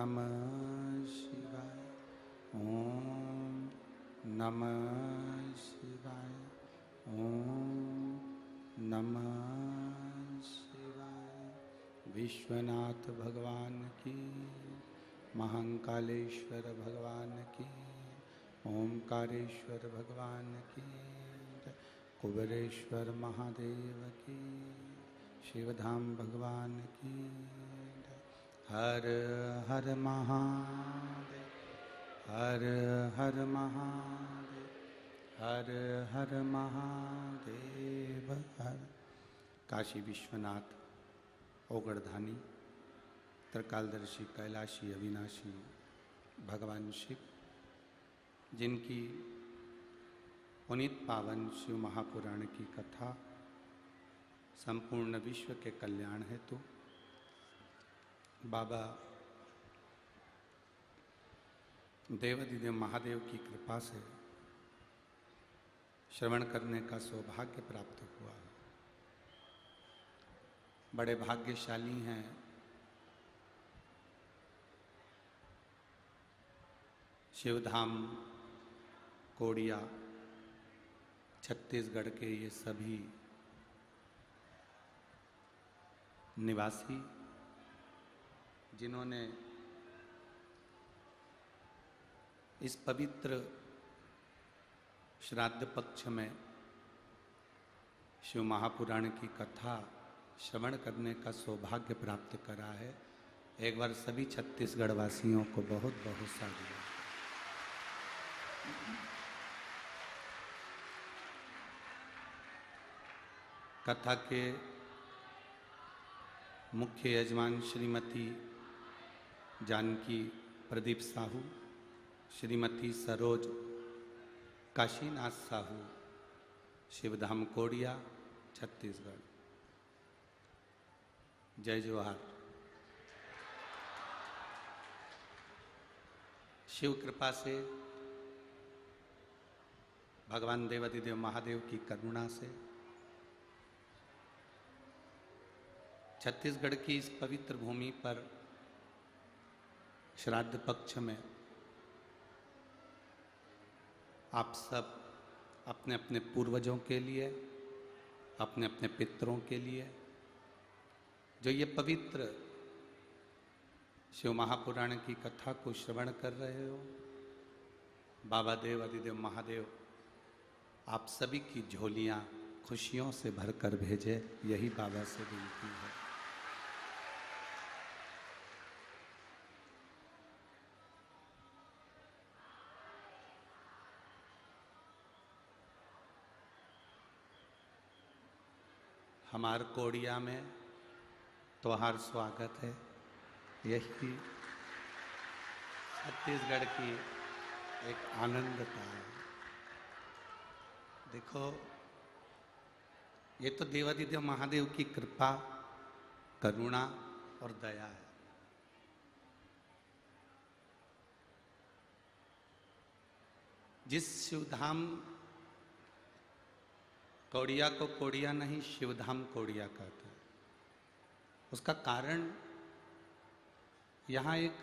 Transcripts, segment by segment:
नमः शिवाय। ओम नमः शिवाय। ओम नमः शिवाय। विश्वनाथ भगवान की, महाकालेश्वर भगवान की, ओमकारेश्वर भगवान की, कुबेरेश्वर महादेव की, शिवधाम भगवान की। हर हर महादेव, हर हर महादेव, हर हर महादेव हर। काशी विश्वनाथ ओगड़धानी त्रिकालदर्शी कैलाशी अविनाशी भगवान शिव, जिनकी पुनीत पावन शिव महापुराण की कथा संपूर्ण विश्व के कल्याण हेतु बाबा देवाधिदेव महादेव की कृपा से श्रवण करने का सौभाग्य प्राप्त हुआ है। बड़े भाग्यशाली हैं शिवधाम कोड़िया छत्तीसगढ़ के ये सभी निवासी, जिन्होंने इस पवित्र श्राद्ध पक्ष में शिव महापुराण की कथा श्रवण करने का सौभाग्य प्राप्त करा है। एक बार सभी छत्तीसगढ़ वासियों को बहुत बहुत साधुवाद। कथा के मुख्य यजमान श्रीमती जानकी प्रदीप साहू, श्रीमती सरोज काशीनाथ साहू, शिवधाम कोड़िया छत्तीसगढ़। जय जोहार। शिव कृपा से, भगवान देवाधिदेव महादेव की करुणा से छत्तीसगढ़ की इस पवित्र भूमि पर श्राद्ध पक्ष में आप सब अपने अपने पूर्वजों के लिए, अपने अपने पितरों के लिए, जो ये पवित्र शिव महापुराण की कथा को श्रवण कर रहे हो, बाबा देव अधिदेव महादेव आप सभी की झोलियां खुशियों से भरकर भेजे, यही बाबा से विनती है। हमार कोड़िया में त्योहार स्वागत है। यही छत्तीसगढ़ की एक आनंदता है। देखो, ये तो देवाधिदेव महादेव की कृपा, करुणा और दया है। जिस शिवधाम कोड़िया को कोड़िया नहीं शिवधाम कोड़िया कहते हैं, उसका कारण यहाँ एक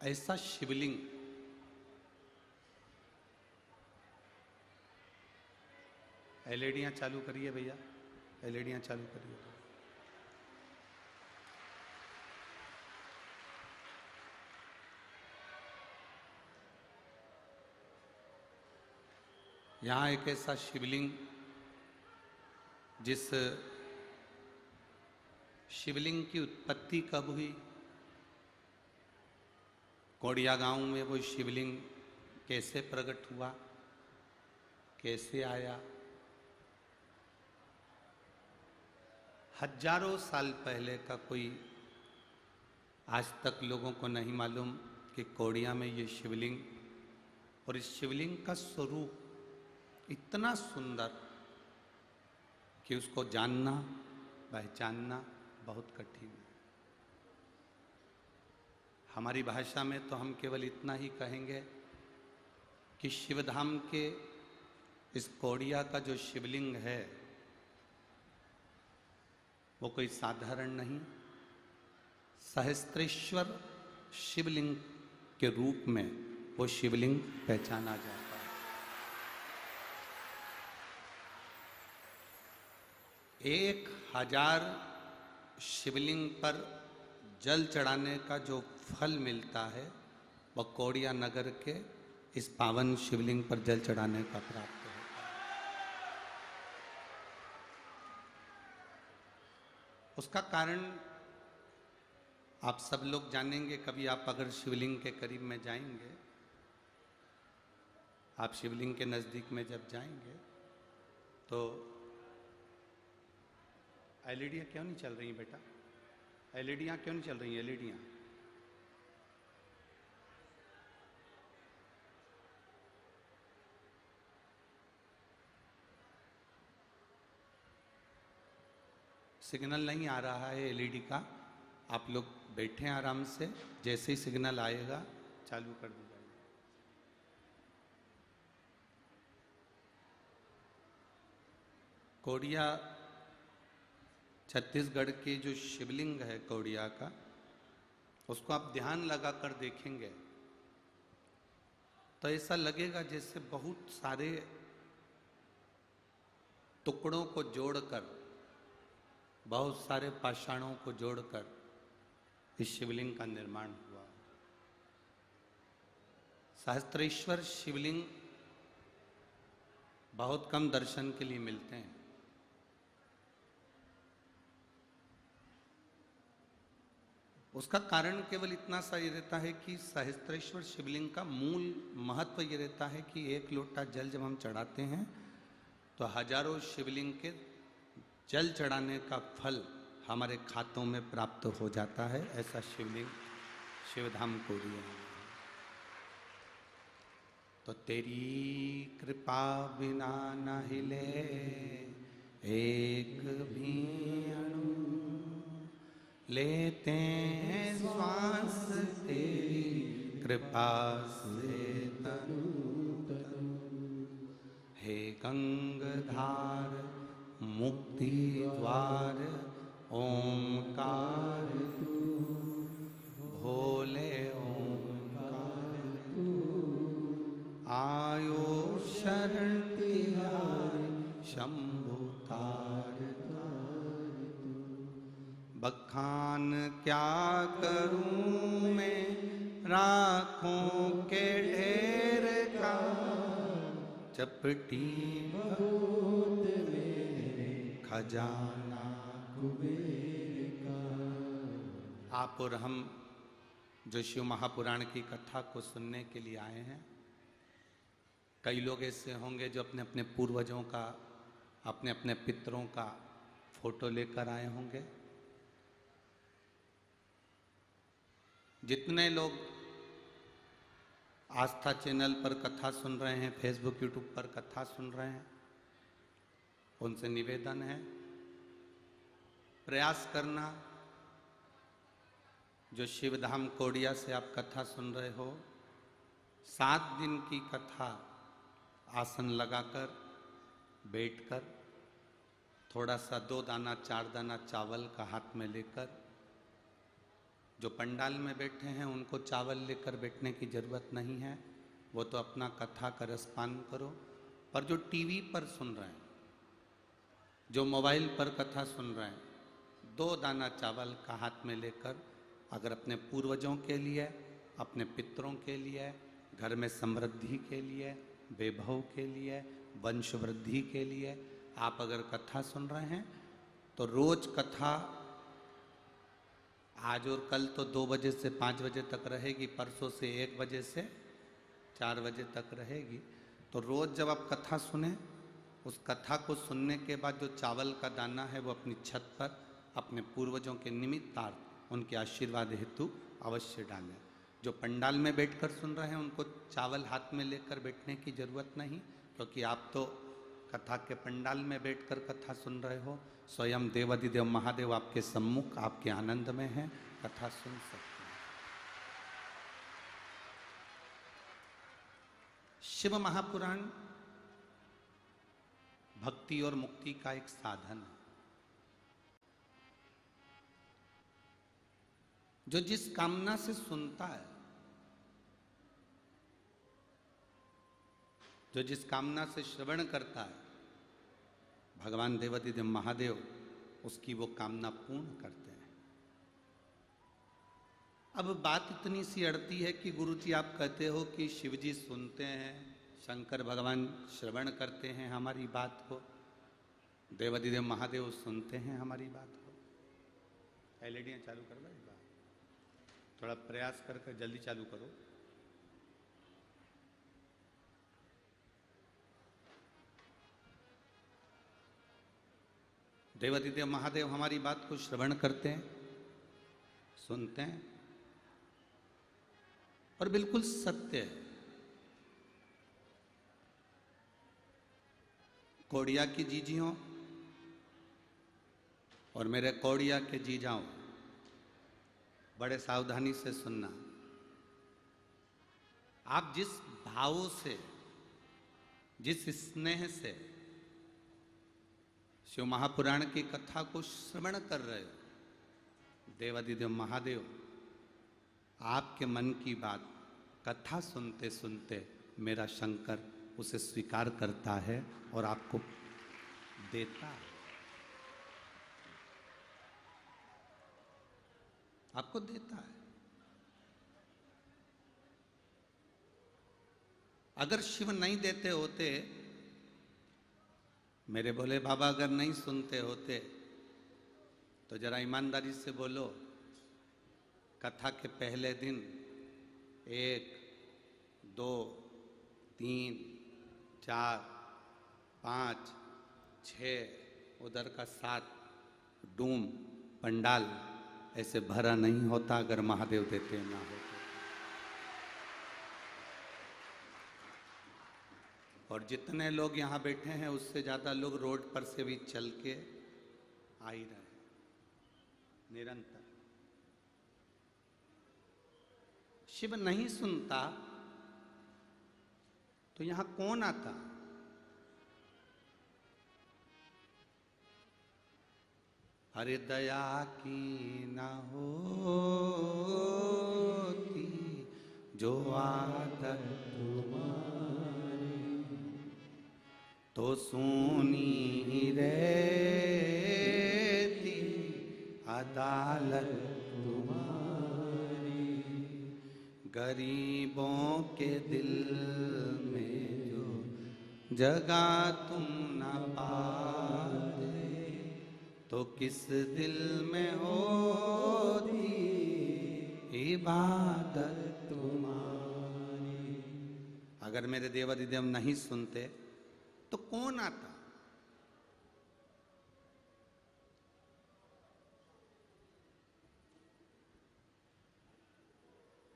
ऐसा शिवलिंग, एलईडियाँ चालू करिए भैया, एलईडियाँ चालू करिए। यहाँ एक ऐसा शिवलिंग, जिस शिवलिंग की उत्पत्ति कब हुई, कोड़िया गांव में वो शिवलिंग कैसे प्रकट हुआ, कैसे आया, हजारों साल पहले का कोई आज तक लोगों को नहीं मालूम कि कोड़िया में ये शिवलिंग, और इस शिवलिंग का स्वरूप इतना सुंदर कि उसको जानना, पहचानना बहुत कठिन है। हमारी भाषा में तो हम केवल इतना ही कहेंगे कि शिवधाम के इस कोड़िया का जो शिवलिंग है वो कोई साधारण नहीं, सहस्त्रेश्वर शिवलिंग के रूप में वो शिवलिंग पहचाना जाता है। 1000 शिवलिंग पर जल चढ़ाने का जो फल मिलता है वह कौड़िया नगर के इस पावन शिवलिंग पर जल चढ़ाने का प्राप्त होता है। उसका कारण आप सब लोग जानेंगे। कभी आप अगर शिवलिंग के करीब में जाएंगे, आप शिवलिंग के नज़दीक में जब जाएंगे तो एलईडियाँ क्यों नहीं चल रही हैं बेटा? एलईडियाँ क्यों नहीं चल रही हैं? एलईडियाँ सिग्नल नहीं आ रहा है एलईडी का। आप लोग बैठे हैं आराम से, जैसे ही सिग्नल आएगा चालू कर दी जाएगी। कौड़िया छत्तीसगढ़ के जो शिवलिंग है कौड़िया का, उसको आप ध्यान लगाकर देखेंगे तो ऐसा लगेगा जैसे बहुत सारे टुकड़ों को जोड़कर, बहुत सारे पाषाणों को जोड़कर इस शिवलिंग का निर्माण हुआ। सहस्त्रेश्वर शिवलिंग बहुत कम दर्शन के लिए मिलते हैं। उसका कारण केवल इतना सा ये रहता है कि सहस्त्रेश्वर शिवलिंग का मूल महत्व ये रहता है कि 1 लोटा जल जब हम चढ़ाते हैं तो हजारों शिवलिंग के जल चढ़ाने का फल हमारे खातों में प्राप्त हो जाता है। ऐसा शिवलिंग शिवधाम कौड़िया है। तो तेरी कृपा बिना न हिले एक भी अणु, लेते हैं श्वास तेरी कृपा से तनु तनु। हे गंगाधार मुक्ति द्वार ओंकार तू, भोले ओंकार तू। आयो शरण तिहारी शंभु तार तार तू। बखान क्या करूं मैं राखों के ढेर का, चपटी बहुत मेरे खजाना कुबेर का। आप और हम जो शिव महापुराण की कथा को सुनने के लिए आए हैं, कई लोग ऐसे होंगे जो अपने अपने पूर्वजों का, अपने अपने पितरों का फोटो लेकर आए होंगे। जितने लोग आस्था चैनल पर कथा सुन रहे हैं, फेसबुक यूट्यूब पर कथा सुन रहे हैं, उनसे निवेदन है प्रयास करना, जो शिवधाम कौड़िया से आप कथा सुन रहे हो, 7 दिन की कथा आसन लगाकर बैठकर थोड़ा सा 2 दाना 4 दाना चावल का हाथ में लेकर, जो पंडाल में बैठे हैं उनको चावल लेकर बैठने की जरूरत नहीं है, वो तो अपना कथा का रसपान करो। पर जो टीवी पर सुन रहे हैं, जो मोबाइल पर कथा सुन रहे हैं, 2 दाना चावल का हाथ में लेकर अगर अपने पूर्वजों के लिए, अपने पितरों के लिए, घर में समृद्धि के लिए, वैभव के लिए, वंश वृद्धि के लिए आप अगर कथा सुन रहे हैं तो रोज कथा आज और कल तो 2 बजे से 5 बजे तक रहेगी, परसों से 1 बजे से 4 बजे तक रहेगी। तो रोज जब आप कथा सुने, उस कथा को सुनने के बाद जो चावल का दाना है वो अपनी छत पर अपने पूर्वजों के निमित्तार्थ उनके आशीर्वाद हेतु अवश्य डालें। जो पंडाल में बैठकर सुन रहे हैं उनको चावल हाथ में लेकर बैठने की जरूरत नहीं, क्योंकि आप तो कथा के पंडाल में बैठकर कथा सुन रहे हो। स्वयं देवाधिदेव महादेव आपके सम्मुख आपके आनंद में हैं, कथा सुन सकते हैं। शिव महापुराण भक्ति और मुक्ति का एक साधन है। जो जिस कामना से सुनता है, जो जिस कामना से श्रवण करता है, भगवान देवाधिदेव महादेव उसकी वो कामना पूर्ण करते हैं। अब बात इतनी सी अड़ती है कि गुरु जी आप कहते हो कि शिव जी सुनते हैं, शंकर भगवान श्रवण करते हैं हमारी बात को, देवाधिदेव महादेव सुनते हैं हमारी बात को। एलईडियाँ चालू कर भाई, थोड़ा प्रयास करके जल्दी चालू करो। देवाधिदेव महादेव हमारी बात को श्रवण करते हैं, सुनते हैं और बिल्कुल सत्य है। कौड़िया की जीजियों और मेरे कौड़िया के जीजाओं, बड़े सावधानी से सुनना। आप जिस भाव से, जिस स्नेह से शिव महापुराण की कथा को श्रवण कर रहे हो, देवाधिदेव महादेव आपके मन की बात कथा सुनते सुनते मेरा शंकर उसे स्वीकार करता है और आपको देता है, आपको देता है। अगर शिव नहीं देते होते, मेरे भोले बाबा अगर नहीं सुनते होते, तो जरा ईमानदारी से बोलो, कथा के पहले दिन 1, 2, 3, 4, 5, 6 उधर का 7 डूम पंडाल ऐसे भरा नहीं होता अगर महादेव देते ना होते। और जितने लोग यहाँ बैठे हैं उससे ज़्यादा लोग रोड पर से भी चल के आ ही रहे निरंतर। शिव नहीं सुनता तो यहाँ कौन आता? अरे दया की ना होती जो आदत तो सूनी ही रहती अदालत तुम्हारी। गरीबों के दिल में जो जगह तुम न पाते तो किस दिल में होती इबादत तुम्हारी। अगर मेरे देवाधिदेव नहीं सुनते तो कौन आता?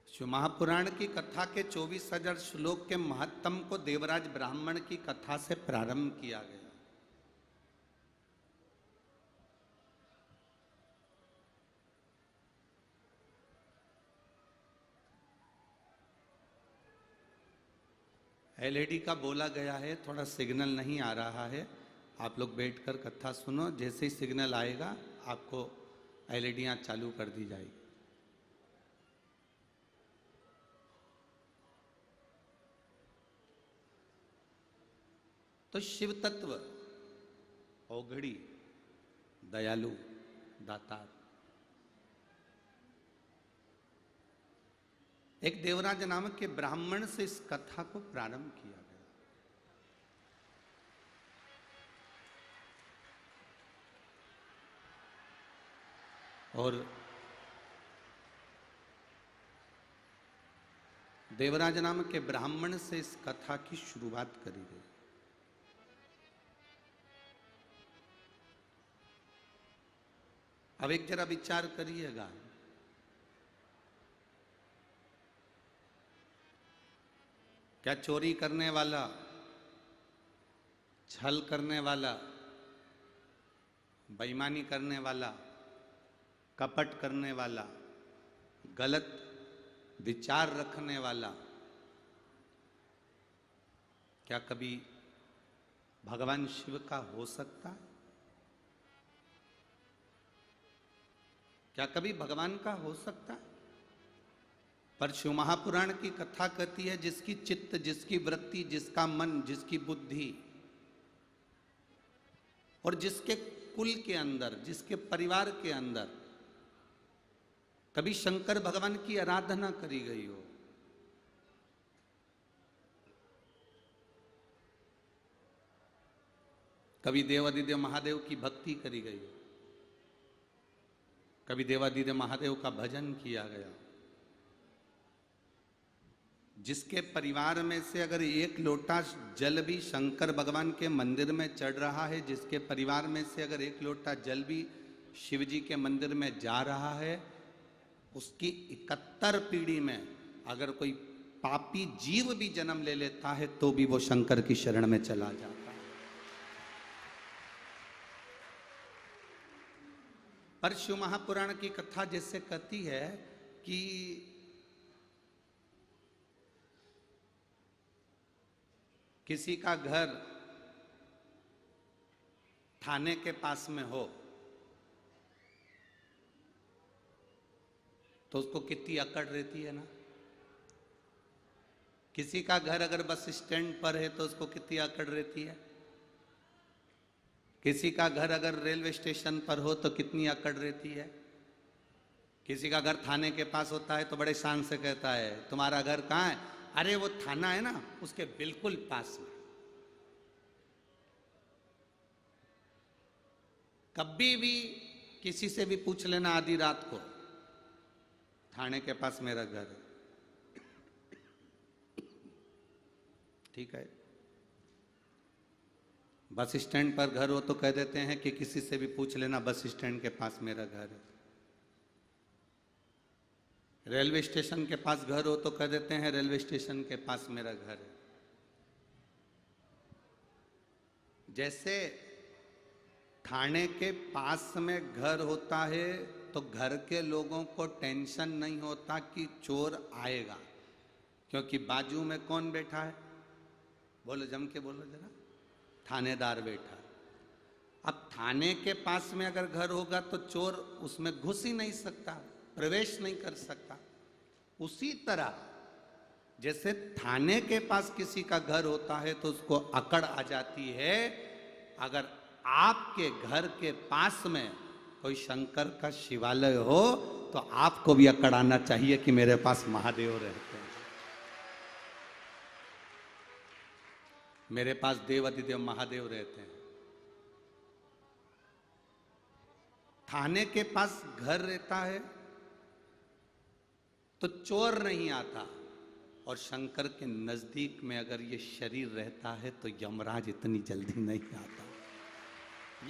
शिव महापुराण की कथा के 24,000 श्लोक के महत्तम को देवराज ब्राह्मण की कथा से प्रारंभ किया गया। एलईडी का बोला गया है, थोड़ा सिग्नल नहीं आ रहा है, आप लोग बैठकर कथा सुनो, जैसे ही सिग्नल आएगा आपको एलईडियां चालू कर दी जाएगी। तो शिव तत्व औघड़ी, दयालु, दातार। एक देवराज नामक के ब्राह्मण से इस कथा को प्रारंभ किया गया। और देवराज नामक के ब्राह्मण से इस कथा की शुरुआत करी गई। अब एक जरा विचार करिएगा, क्या चोरी करने वाला, छल करने वाला, बेईमानी करने वाला, कपट करने वाला, गलत विचार रखने वाला, क्या कभी भगवान शिव का हो सकता है? क्या कभी भगवान का हो सकता है? पर शिव महापुराण की कथा कहती है, जिसकी चित्त, जिसकी वृत्ति, जिसका मन, जिसकी बुद्धि और जिसके कुल के अंदर, जिसके परिवार के अंदर कभी शंकर भगवान की आराधना करी गई हो, कभी देवादिदेव महादेव की भक्ति करी गई हो, कभी देवादिदेव महादेव का भजन किया गया, जिसके परिवार में से अगर एक लोटा जल भी शंकर भगवान के मंदिर में चढ़ रहा है, जिसके परिवार में से अगर एक लोटा जल भी शिव जी के मंदिर में जा रहा है, उसकी 71 पीढ़ी में अगर कोई पापी जीव भी जन्म ले लेता है तो भी वो शंकर की शरण में चला जाता है। पर शिव महापुराण की कथा जैसे कहती है कि किसी का घर थाने के पास में हो तो उसको कितनी अकड़ रहती है ना। किसी का घर अगर बस स्टैंड पर है तो उसको कितनी अकड़ रहती है। किसी का घर अगर रेलवे स्टेशन पर हो तो कितनी अकड़ रहती है। किसी का घर थाने के पास होता है तो बड़े शान से कहता है, तुम्हारा घर कहाँ है? अरे वो थाना है ना, उसके बिल्कुल पास में। कभी भी किसी से भी पूछ लेना आधी रात को, थाने के पास मेरा घर है, ठीक है। बस स्टैंड पर घर हो तो कह देते हैं कि किसी से भी पूछ लेना, बस स्टैंड के पास मेरा घर है। रेलवे स्टेशन के पास घर हो तो कह देते हैं रेलवे स्टेशन के पास मेरा घर है। जैसे थाने के पास में घर होता है तो घर के लोगों को टेंशन नहीं होता कि चोर आएगा, क्योंकि बाजू में कौन बैठा है? बोलो, जम के बोलो जरा। थानेदार बैठा है। अब थाने के पास में अगर घर होगा तो चोर उसमें घुस ही नहीं सकता, प्रवेश नहीं कर सकता। उसी तरह जैसे थाने के पास किसी का घर होता है तो उसको अकड़ आ जाती है, अगर आपके घर के पास में कोई शंकर का शिवालय हो तो आपको भी अकड़ आना चाहिए कि मेरे पास महादेव रहते हैं, मेरे पास देवादिदेव महादेव रहते हैं। थाने के पास घर रहता है तो चोर नहीं आता, और शंकर के नजदीक में अगर ये शरीर रहता है तो यमराज इतनी जल्दी नहीं आता।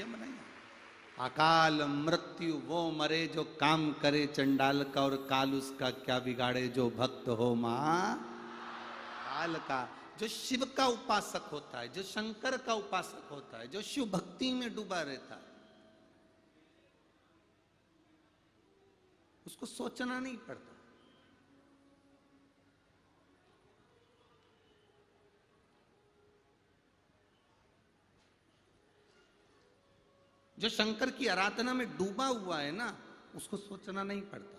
यम नहीं आता। अकाल मृत्यु वो मरे जो काम करे चंडाल का, और काल उसका क्या बिगाड़े जो भक्त हो मां काल का। जो शिव का उपासक होता है, जो शंकर का उपासक होता है, जो शिव भक्ति में डूबा रहता है, उसको सोचना नहीं पड़ता। जो शंकर की आराधना में डूबा हुआ है ना, उसको सोचना नहीं पड़ता।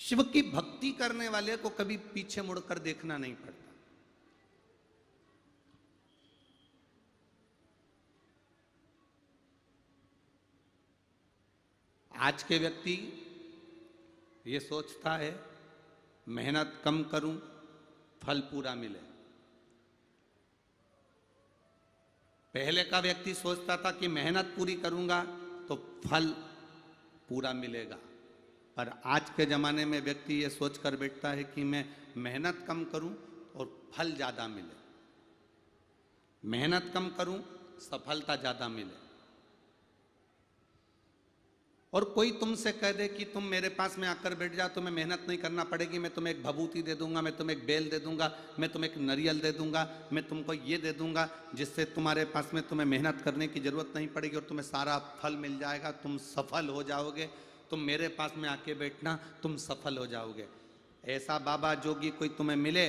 शिव की भक्ति करने वाले को कभी पीछे मुड़कर देखना नहीं पड़ता। आज के व्यक्ति ये सोचता है मेहनत कम करूं, फल पूरा मिले। पहले का व्यक्ति सोचता था कि मेहनत पूरी करूंगा तो फल पूरा मिलेगा, पर आज के जमाने में व्यक्ति ये सोचकर बैठता है कि मैं मेहनत कम करूं और फल ज्यादा मिले, मेहनत कम करूं सफलता ज्यादा मिले। और कोई तुमसे कह दे कि तुम मेरे पास में आकर बैठ जाओ, तुम्हें मेहनत नहीं करना पड़ेगी, मैं तुम्हें एक भभूति दे दूंगा, मैं तुम्हें एक बेल दे दूंगा, मैं तुम्हें एक नारियल दे दूंगा, मैं तुमको ये दे दूंगा जिससे तुम्हारे पास में तुम्हें मेहनत करने की जरूरत नहीं पड़ेगी और तुम्हें सारा फल मिल जाएगा, तुम सफल हो जाओगे, तुम मेरे पास में आके बैठना, तुम सफल हो जाओगे। ऐसा बाबा जोगी कोई तुम्हें मिले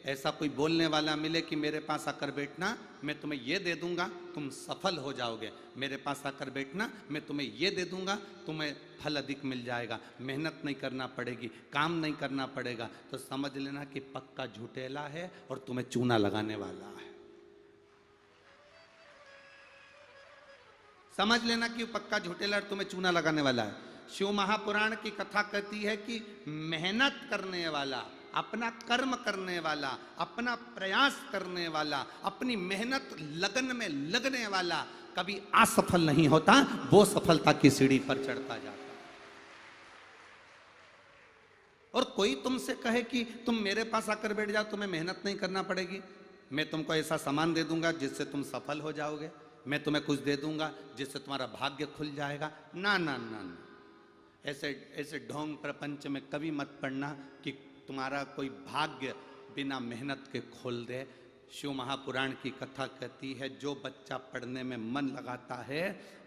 ऐसा कोई बोलने वाला मिले कि मेरे पास आकर बैठना, मैं तुम्हें ये दे दूंगा, तुम सफल हो जाओगे, मेरे पास आकर बैठना, मैं तुम्हें ये दे दूंगा, तुम्हें फल अधिक मिल जाएगा, मेहनत नहीं करना पड़ेगी, काम नहीं करना पड़ेगा, तो समझ लेना कि पक्का झूठेला है और तुम्हें चूना लगाने वाला है। समझ लेना कि पक्का झूठेला और तुम्हें चूना लगाने वाला है। शिव महापुराण की कथा कहती है कि मेहनत करने वाला, अपना कर्म करने वाला, अपना प्रयास करने वाला, अपनी मेहनत लगन में लगने वाला कभी असफल नहीं होता, वो सफलता की सीढ़ी पर चढ़ता जाता। और कोई तुमसे कहे कि तुम मेरे पास आकर बैठ जाओ, तुम्हें मेहनत नहीं करना पड़ेगी, मैं तुमको ऐसा सामान दे दूंगा जिससे तुम सफल हो जाओगे, मैं तुम्हें कुछ दे दूंगा जिससे तुम्हारा भाग्य खुल जाएगा, ना ना ना ना, ऐसे ऐसे ढोंग प्रपंच में कभी मत पड़ना कि तुम्हारा कोई भाग्य बिना मेहनत के खोल दे। शिव महापुराण की कथा कहती है जो बच्चा पढ़ने में मन लगाता है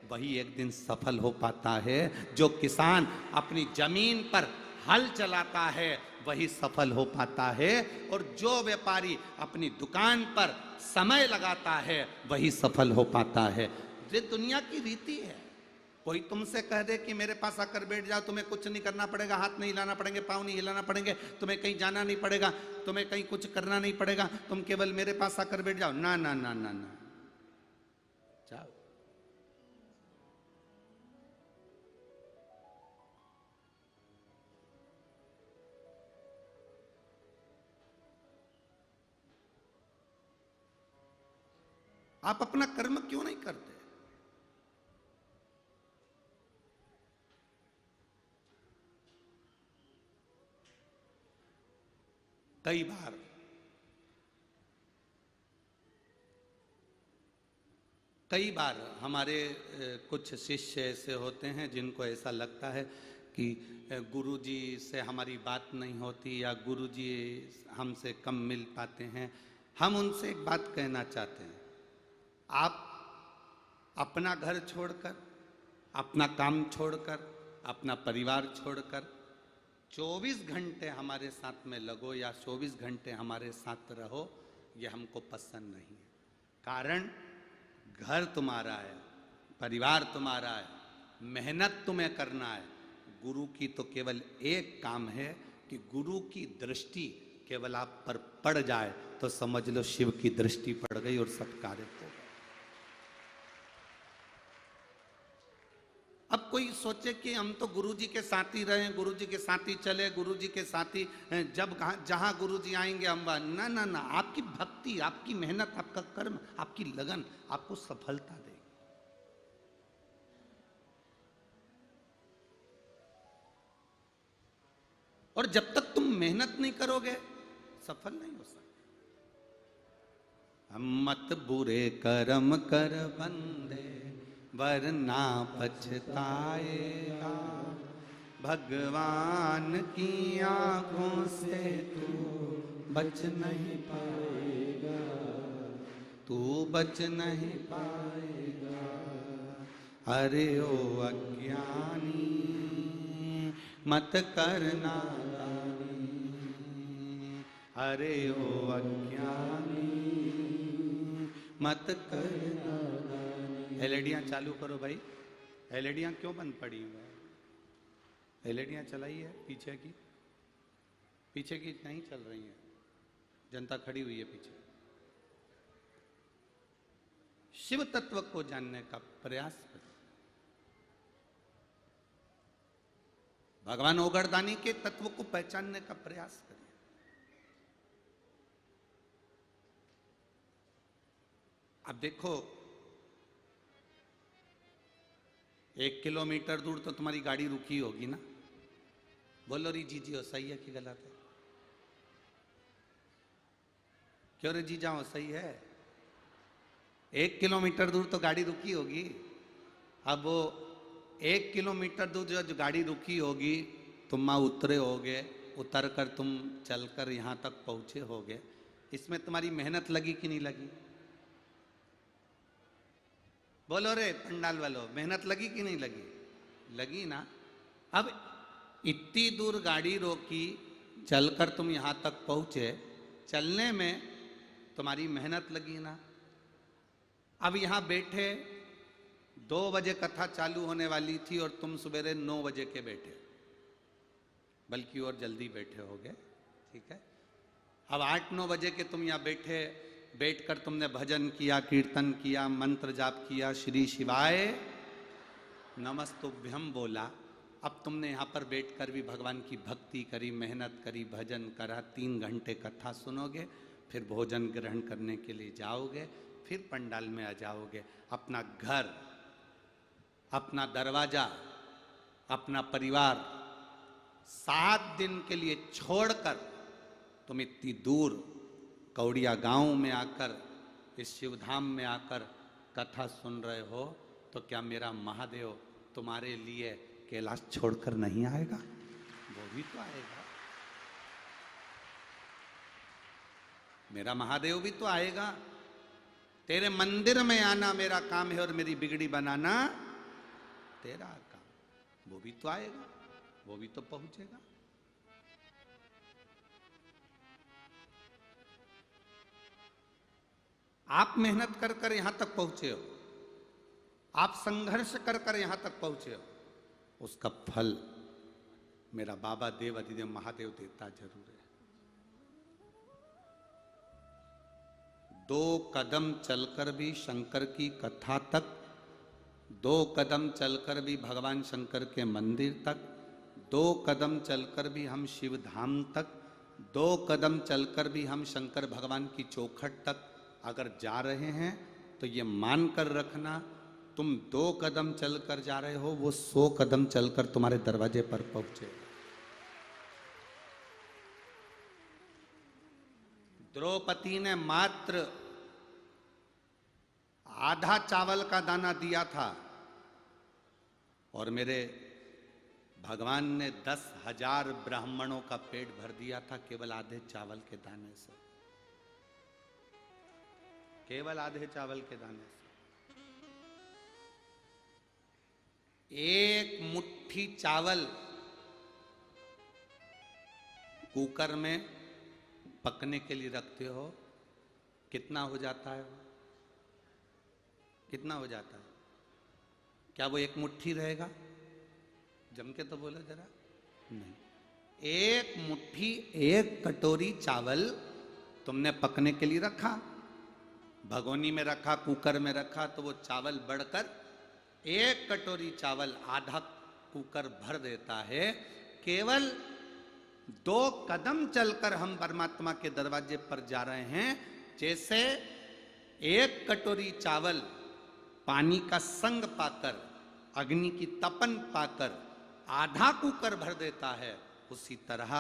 वही एक दिन सफल हो पाता है, जो किसान अपनी जमीन पर हल चलाता है वही सफल हो पाता है, और जो व्यापारी अपनी दुकान पर समय लगाता है वही सफल हो पाता है। ये दुनिया की रीति है। कोई तुमसे कह दे कि मेरे पास आकर बैठ जाओ, तुम्हें कुछ नहीं करना पड़ेगा, हाथ नहीं हिलाना पड़ेंगे, पाँव नहीं हिलाना पड़ेंगे, तुम्हें कहीं जाना नहीं पड़ेगा, तुम्हें कहीं कुछ करना नहीं पड़ेगा, तुम केवल मेरे पास आकर बैठ जाओ, ना ना ना ना ना, जाओ। आप अपना कर्म क्यों नहीं करते? कई बार हमारे कुछ शिष्य ऐसे होते हैं जिनको ऐसा लगता है कि गुरुजी से हमारी बात नहीं होती या गुरुजी हमसे कम मिल पाते हैं। हम उनसे एक बात कहना चाहते हैं, आप अपना घर छोड़कर, अपना काम छोड़कर, अपना परिवार छोड़कर 24 घंटे हमारे साथ में लगो या 24 घंटे हमारे साथ रहो, ये हमको पसंद नहीं है। कारण घर तुम्हारा है, परिवार तुम्हारा है, मेहनत तुम्हें करना है। गुरु की तो केवल एक काम है कि गुरु की दृष्टि केवल आप पर पड़ जाए तो समझ लो शिव की दृष्टि पड़ गई और सब कार्य हो गए। अब कोई सोचे कि हम तो गुरुजी के साथ ही रहे, गुरुजी के साथ ही चले, गुरुजी के साथ ही जब जहां गुरुजी आएंगे हम, ना ना ना, आपकी भक्ति, आपकी मेहनत, आपका कर्म, आपकी लगन आपको सफलता देगी। और जब तक तुम मेहनत नहीं करोगे सफल नहीं हो सकते। हम मत बुरे कर्म कर बंदे वरना पछताएगा, भगवान की आंखों से तू बच नहीं पाएगा, तू बच नहीं पाएगा। अरे ओ अज्ञानी मत करना दानी, अरे ओ अज्ञानी मत करना। एलईडियाँ चालू करो भाई, एलईडियाँ क्यों बंद पड़ी हुई है? एलईडियाँ चलाई है पीछे की, पीछे की नहीं चल रही है, जनता खड़ी हुई है पीछे। शिव तत्व को जानने का प्रयास करो, भगवान ओगरदानी के तत्व को पहचानने का प्रयास करिए। अब देखो 1 किलोमीटर दूर तो तुम्हारी गाड़ी रुकी होगी ना, बोलो री जी जी, सही है कि गलत है? क्यों रे जी जाओ, सही है? 1 किलोमीटर दूर तो गाड़ी रुकी होगी। अब वो 1 किलोमीटर दूर जो गाड़ी रुकी होगी, तुम वहां उतरे होगे, उतर कर तुम चलकर यहां तक पहुंचे होगे, इसमें तुम्हारी मेहनत लगी कि नहीं लगी? बोलो रे पंडाल वालों, मेहनत लगी कि नहीं लगी? लगी ना। अब इतनी दूर गाड़ी रोकी, चलकर तुम यहां तक पहुंचे, चलने में तुम्हारी मेहनत लगी ना। अब यहां बैठे 2 बजे कथा चालू होने वाली थी और तुम सवेरे 9 बजे के बैठे, बल्कि और जल्दी बैठे होगे, ठीक है। अब 8-9 बजे के तुम यहाँ बैठे, बैठकर तुमने भजन किया, कीर्तन किया, मंत्र जाप किया, श्री शिवाय नमस्तुभ्यम बोला। अब तुमने यहाँ पर बैठकर भी भगवान की भक्ति करी, मेहनत करी, भजन करा, 3 घंटे कथा सुनोगे, फिर भोजन ग्रहण करने के लिए जाओगे, फिर पंडाल में आ जाओगे। अपना घर, अपना दरवाजा, अपना परिवार 7 दिन के लिए छोड़कर तुम इतनी दूर कौड़िया गांव में आकर, इस शिवधाम में आकर कथा सुन रहे हो, तो क्या मेरा महादेव तुम्हारे लिए कैलाश छोड़कर नहीं आएगा? वो भी तो आएगा। मेरा महादेव भी तो आएगा। तेरे मंदिर में आना मेरा काम है और मेरी बिगड़ी बनाना तेरा काम। वो भी तो आएगा, वो भी तो पहुंचेगा। आप मेहनत कर कर यहां तक पहुंचे हो, आप संघर्ष कर कर यहां तक पहुंचे हो, उसका फल मेरा बाबा देव अधिदेव महादेव देता जरूर है। 2 कदम चलकर भी शंकर की कथा तक, 2 कदम चलकर भी भगवान शंकर के मंदिर तक, 2 कदम चलकर भी हम शिव धाम तक, 2 कदम चलकर भी हम शंकर भगवान की चौखट तक अगर जा रहे हैं, तो ये मान कर रखना, तुम 2 कदम चलकर जा रहे हो, वो 100 कदम चलकर तुम्हारे दरवाजे पर पहुंचे। द्रौपदी ने मात्र आधा चावल का दाना दिया था और मेरे भगवान ने 10,000 ब्राह्मणों का पेट भर दिया था केवल आधे चावल के दाने से, केवल आधे चावल के दाने से। 1 मुट्ठी चावल कुकर में पकने के लिए रखते हो, कितना हो जाता है? कितना हो जाता है? क्या वो 1 मुट्ठी रहेगा? जम के तो बोलो जरा। नहीं, 1 मुट्ठी, 1 कटोरी चावल तुमने पकने के लिए रखा, भगोनी में रखा, कुकर में रखा, तो वो चावल बढ़कर 1 कटोरी चावल आधा कुकर भर देता है। केवल 2 कदम चलकर हम परमात्मा के दरवाजे पर जा रहे हैं। जैसे 1 कटोरी चावल पानी का संग पाकर, अग्नि की तपन पाकर आधा कुकर भर देता है, उसी तरह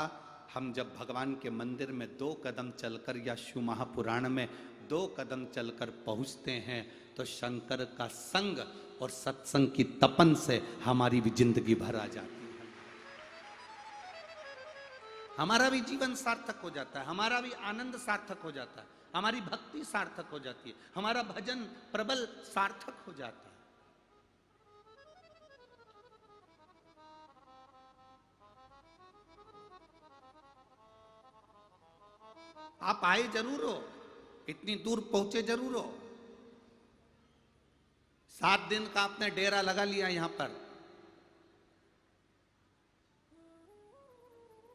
हम जब भगवान के मंदिर में 2 कदम चलकर या शिव महापुराण में 2 कदम चलकर पहुंचते हैं, तो शंकर का संग और सत्संग की तपन से हमारी भी जिंदगी भर आ जाती है। हमारा भी जीवन सार्थक हो जाता है, हमारा भी आनंद सार्थक हो जाता है, हमारी भक्ति सार्थक हो जाती है, हमारा भजन प्रबल सार्थक हो जाता है। आप आए जरूर हो, इतनी दूर पहुंचे जरूर हो, 7 दिन का आपने डेरा लगा लिया यहां पर,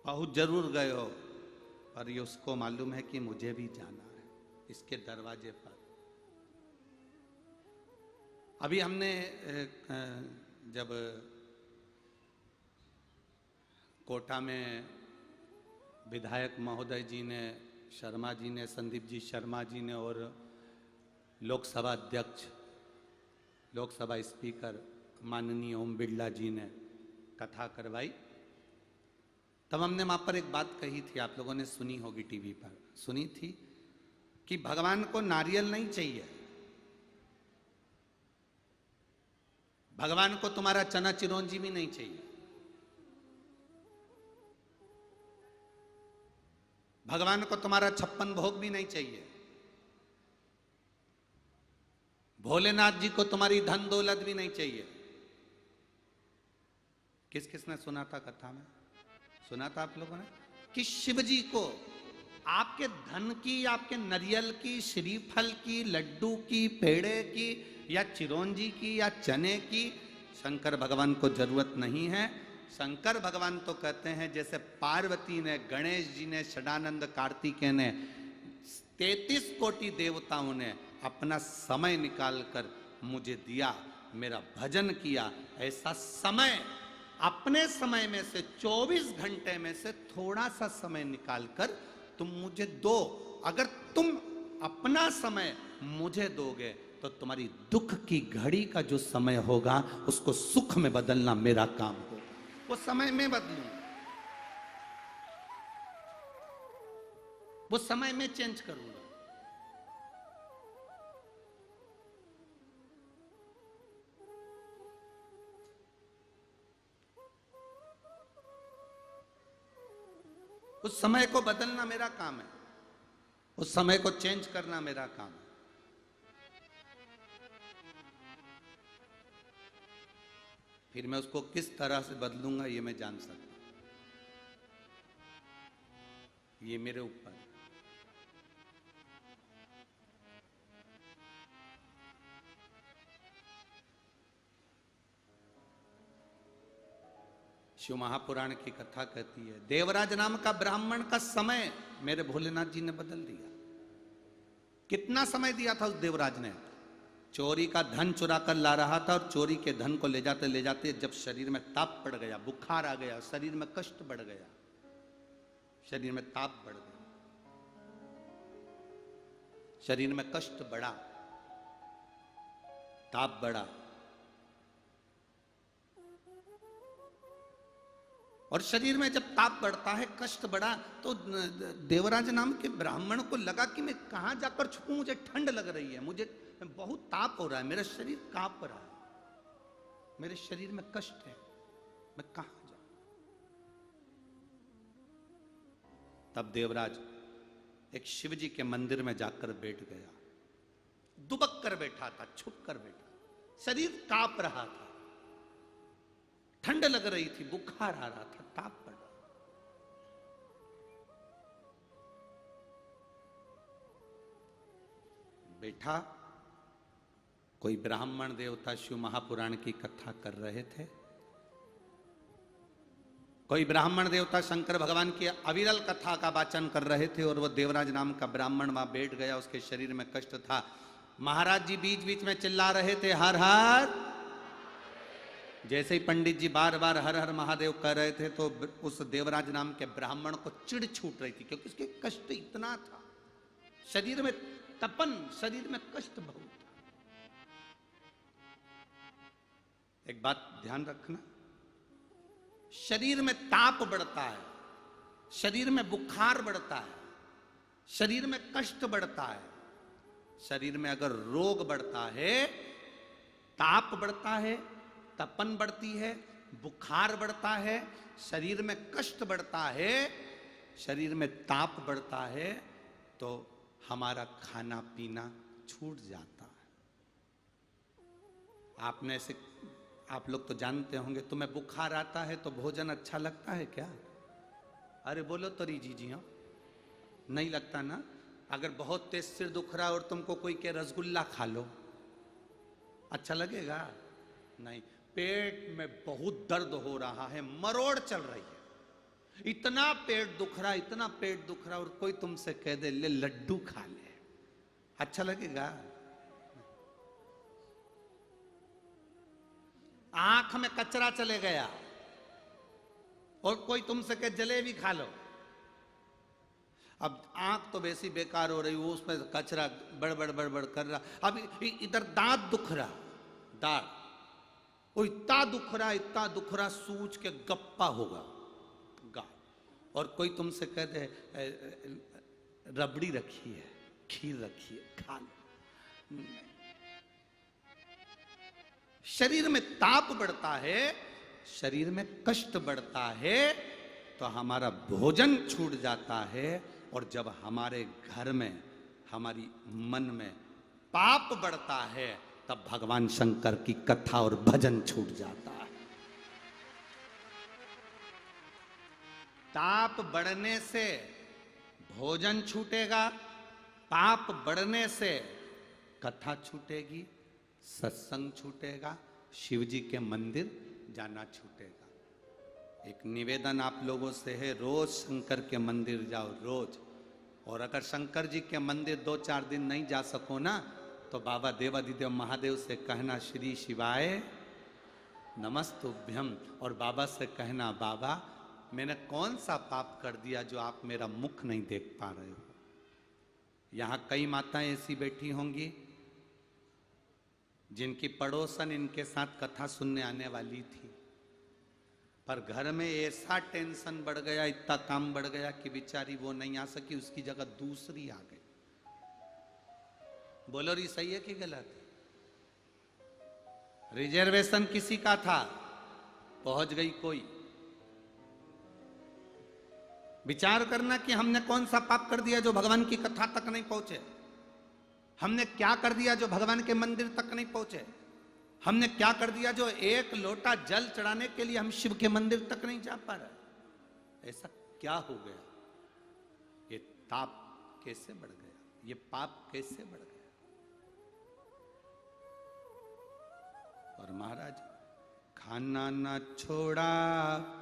पहुंच जरूर गए हो, पर ये उसको मालूम है कि मुझे भी जाना है इसके दरवाजे पर। अभी हमने जब कोटा में विधायक महोदय जी ने, शर्मा जी ने, संदीप जी शर्मा जी ने और लोकसभा अध्यक्ष, लोकसभा स्पीकर माननीय ओम बिरला जी ने कथा करवाई, तब हमने वहां पर एक बात कही थी, आप लोगों ने सुनी होगी, टीवी पर सुनी थी, कि भगवान को नारियल नहीं चाहिए, भगवान को तुम्हारा चना चिरौंजी भी नहीं चाहिए, भगवान को तुम्हारा 56 भोग भी नहीं चाहिए, भोलेनाथ जी को तुम्हारी धन दौलत भी नहीं चाहिए। किस किसने सुना था कथा में? सुना था आप लोगों ने कि शिव जी को आपके धन की, आपके नारियल की, श्रीफल की, लड्डू की, पेड़े की, या चिरौंजी की, या चने की शंकर भगवान को जरूरत नहीं है। शंकर भगवान तो कहते हैं जैसे पार्वती ने, गणेश जी ने, षडानंद कार्तिकेय ने, 33 कोटि देवताओं ने अपना समय निकालकर मुझे दिया, मेरा भजन किया, ऐसा समय अपने समय में से 24 घंटे में से थोड़ा सा समय निकालकर तुम मुझे दो। अगर तुम अपना समय मुझे दोगे तो तुम्हारी दुख की घड़ी का जो समय होगा उसको सुख में बदलना मेरा काम होगा। वो समय में बदलूंगा, वो समय में चेंज करूंगा। उस समय को बदलना मेरा काम है, उस समय को चेंज करना मेरा काम है। फिर मैं उसको किस तरह से बदलूंगा ये मैं जान सकता हूं, ये मेरे ऊपर। शिव महापुराण की कथा कहती है देवराज नाम का ब्राह्मण का समय मेरे भोलेनाथ जी ने बदल दिया। कितना समय दिया था उस देवराज ने? चोरी का धन चुरा कर ला रहा था और चोरी के धन को ले जाते जब शरीर में ताप पड़ गया, बुखार आ गया, शरीर में कष्ट बढ़ गया, शरीर में ताप बढ़ गया, शरीर में कष्ट बढ़ा, ताप बढ़ा, और शरीर में जब ताप बढ़ता है, कष्ट बढ़ा, तो देवराज नाम के ब्राह्मण को लगा कि मैं कहां जाकर छुपूं, मुझे ठंड लग रही है, मुझे बहुत ताप हो रहा है, मेरा शरीर कांप रहा है, मेरे शरीर में कष्ट है, मैं कहां जाऊं? तब देवराज एक शिव जी के मंदिर में जाकर बैठ गया, दुबक कर बैठा था, छुप कर बैठा, शरीर कांप रहा था, ठंड लग रही थी, बुखार आ रहा था, ताप पड़ रहा। बैठा, कोई ब्राह्मण देवता शिव महापुराण की कथा कर रहे थे, कोई ब्राह्मण देवता शंकर भगवान की अविरल कथा का वाचन कर रहे थे, और वो देवराज नाम का ब्राह्मण वहां बैठ गया, उसके शरीर में कष्ट था। महाराज जी बीच बीच में चिल्ला रहे थे हर हर। जैसे ही पंडित जी बार बार हर हर महादेव कह रहे थे तो उस देवराज नाम के ब्राह्मण को चिढ़ छूट रही थी, क्योंकि उसके कष्ट इतना था, शरीर में तपन, शरीर में कष्ट बहुत था। एक बात ध्यान रखना, शरीर में ताप बढ़ता है, शरीर में बुखार बढ़ता है, शरीर में कष्ट बढ़ता है, शरीर में अगर रोग बढ़ता है, ताप बढ़ता है, तपन बढ़ती है, बुखार बढ़ता है, शरीर में कष्ट बढ़ता है, शरीर में ताप बढ़ता है, तो हमारा खाना पीना छूट जाता है। आपने से आप लोग तो जानते होंगे, तुम्हें बुखार आता है तो भोजन अच्छा लगता है क्या? अरे बोलो तो री जी हाँ, नहीं लगता ना। अगर बहुत तेज सिर दुख रहा और तुमको कोई के रसगुल्ला खा लो, अच्छा लगेगा? नहीं। पेट में बहुत दर्द हो रहा है, मरोड़ चल रही है, इतना पेट दुख रहा, इतना पेट दुख रहा, और कोई तुमसे कह दे ले लड्डू खा ले, अच्छा लगेगा? आंख में कचरा चले गया और कोई तुमसे कहे जलेबी खा लो, अब आंख तो वैसी बेकार हो रही, वो उसमें कचरा बड़बड़ बड़बड़ कर रहा, अब इधर दांत दुख रहा, दांत वो इतना दुख रहा, इतना दुख रहा, सूज के गप्पा होगा गा, और कोई तुमसे कह दे रबड़ी रखी है, खीर रखी है, खा लो। शरीर में ताप बढ़ता है, शरीर में कष्ट बढ़ता है, तो हमारा भोजन छूट जाता है, और जब हमारे घर में, हमारी मन में पाप बढ़ता है, तब भगवान शंकर की कथा और भजन छूट जाता है। ताप बढ़ने से भोजन छूटेगा, पाप बढ़ने से कथा छूटेगी, सत्संग छूटेगा, शिव जी के मंदिर जाना छूटेगा। एक निवेदन आप लोगों से है, रोज शंकर के मंदिर जाओ, रोज। और अगर शंकर जी के मंदिर 2-4 दिन नहीं जा सको ना, तो बाबा देवाधिदेव महादेव से कहना श्री शिवाय नमस्तुभ्यम, और बाबा से कहना बाबा मैंने कौन सा पाप कर दिया जो आप मेरा मुख नहीं देख पा रहे हो। यहां कई माताएं ऐसी बैठी होंगी जिनकी पड़ोसन इनके साथ कथा सुनने आने वाली थी, पर घर में ऐसा टेंशन बढ़ गया, इतना काम बढ़ गया कि बेचारी वो नहीं आ सकी, उसकी जगह दूसरी आ गई। बोलो री सही है कि गलत? रिजर्वेशन किसी का था, पहुंच गई कोई। विचार करना कि हमने कौन सा पाप कर दिया जो भगवान की कथा तक नहीं पहुंचे। हमने क्या कर दिया जो भगवान के मंदिर तक नहीं पहुंचे। हमने क्या कर दिया जो एक लोटा जल चढ़ाने के लिए हम शिव के मंदिर तक नहीं जा पा रहे। ऐसा क्या हो गया? ये ताप कैसे बढ़ गया? ये पाप कैसे बढ़ गया? और महाराज, खाना ना छोड़ा,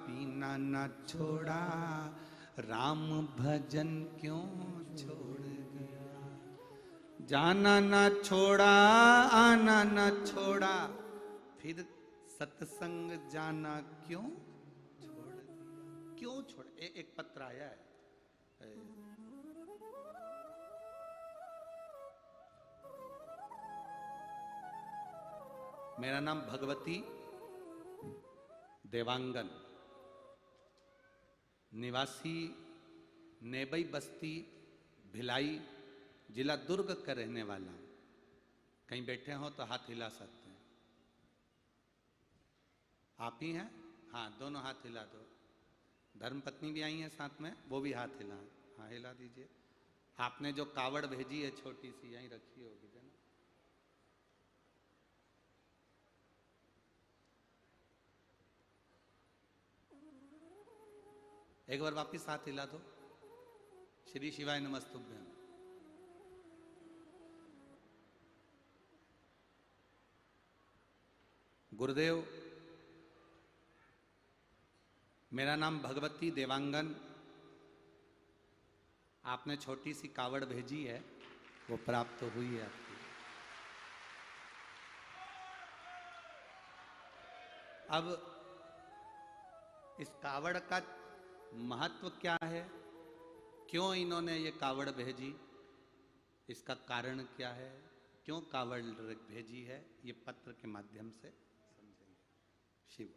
पीना ना छोड़ा, राम भजन क्यों छोड़ गया। जाना ना छोड़ा, आना ना छोड़ा, फिर सत्संग जाना क्यों छोड़ दिया? क्यों छोड़? एक पत्र आया है, मेरा नाम भगवती देवांगन, निवासी नेबई बस्ती भिलाई, जिला दुर्ग का रहने वाला हूं। कहीं बैठे हो तो हाथ हिला सकते हैं। आप ही हैं? हाँ, दोनों हाथ हिला दो। धर्मपत्नी भी आई है साथ में, वो भी हाथ हिला। हाँ, हिला दीजिए। आपने जो कावड़ भेजी है छोटी सी, यहीं रखी होगी ना? एक बार वापिस हाथ हिला दो। श्री शिवाय नमस्तुभ्यम। गुरुदेव, मेरा नाम भगवती देवांगन। आपने छोटी सी कावड़ भेजी है, वो प्राप्त हुई है आपकी। अब इस कावड़ का महत्व क्या है? क्यों इन्होंने ये कावड़ भेजी? इसका कारण क्या है? क्यों कावड़ भेजी है? ये पत्र के माध्यम से समझेंगे। शिव,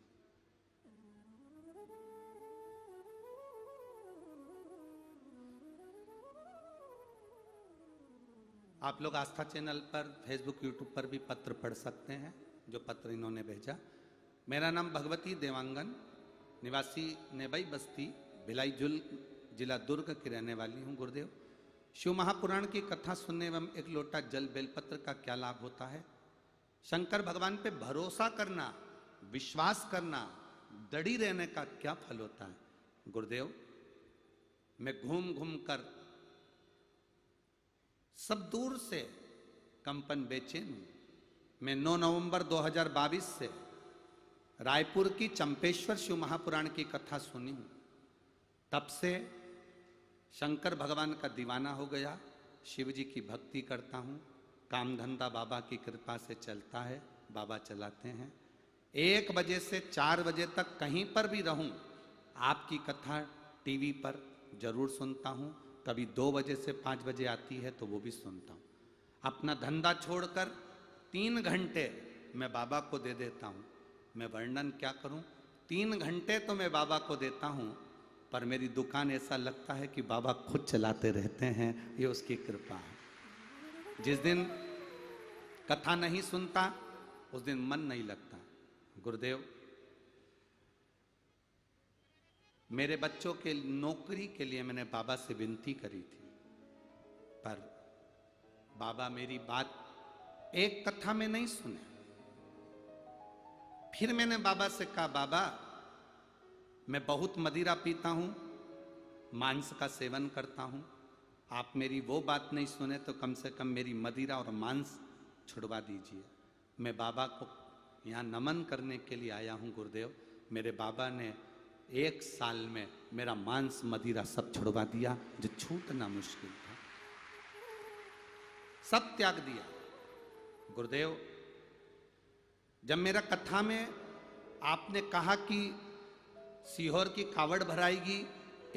आप लोग आस्था चैनल पर, फेसबुक, यूट्यूब पर भी पत्र पढ़ सकते हैं जो पत्र इन्होंने भेजा। मेरा नाम भगवती देवांगन, निवासी नेबई बस्ती भिलाई जिला दुर्ग की रहने वाली हूँ। गुरुदेव, शिव महापुराण की कथा सुनने एवं एक लोटा जल बेलपत्र का क्या लाभ होता है? शंकर भगवान पे भरोसा करना, विश्वास करना, दृढ़ रहने का क्या फल होता है? गुरुदेव, मैं घूम घूम कर सब दूर से कंपन बेचैन हूं। मैं 9 नवंबर 2022 से रायपुर की चंपेश्वर शिव महापुराण की कथा सुनी हूं। तब से शंकर भगवान का दीवाना हो गया। शिव जी की भक्ति करता हूं। काम धंधा बाबा की कृपा से चलता है, बाबा चलाते हैं। 1 बजे से 4 बजे तक कहीं पर भी रहूं, आपकी कथा टीवी पर जरूर सुनता हूं। कभी 2 बजे से 5 बजे आती है तो वो भी सुनता हूं। अपना धंधा छोड़कर 3 घंटे मैं बाबा को दे देता हूं। मैं वर्णन क्या करूं? 3 घंटे तो मैं बाबा को देता हूं, पर मेरी दुकान ऐसा लगता है कि बाबा खुद चलाते रहते हैं। ये उसकी कृपा है। जिस दिन कथा नहीं सुनता उस दिन मन नहीं लगता। गुरुदेव, मेरे बच्चों के नौकरी के लिए मैंने बाबा से विनती करी थी, पर बाबा मेरी बात एक कथा में नहीं सुने। फिर मैंने बाबा से कहा, बाबा मैं बहुत मदिरा पीता हूं, मांस का सेवन करता हूं, आप मेरी वो बात नहीं सुने तो कम से कम मेरी मदिरा और मांस छुड़वा दीजिए। मैं बाबा को यहाँ नमन करने के लिए आया हूँ गुरुदेव। मेरे बाबा ने 1 साल में मेरा मांस मदिरा सब छुड़वा दिया, जो छूटना मुश्किल था, सब त्याग दिया। गुरुदेव, जब मेरा कथा में आपने कहा कि सीहोर की कावड़ भराएगी,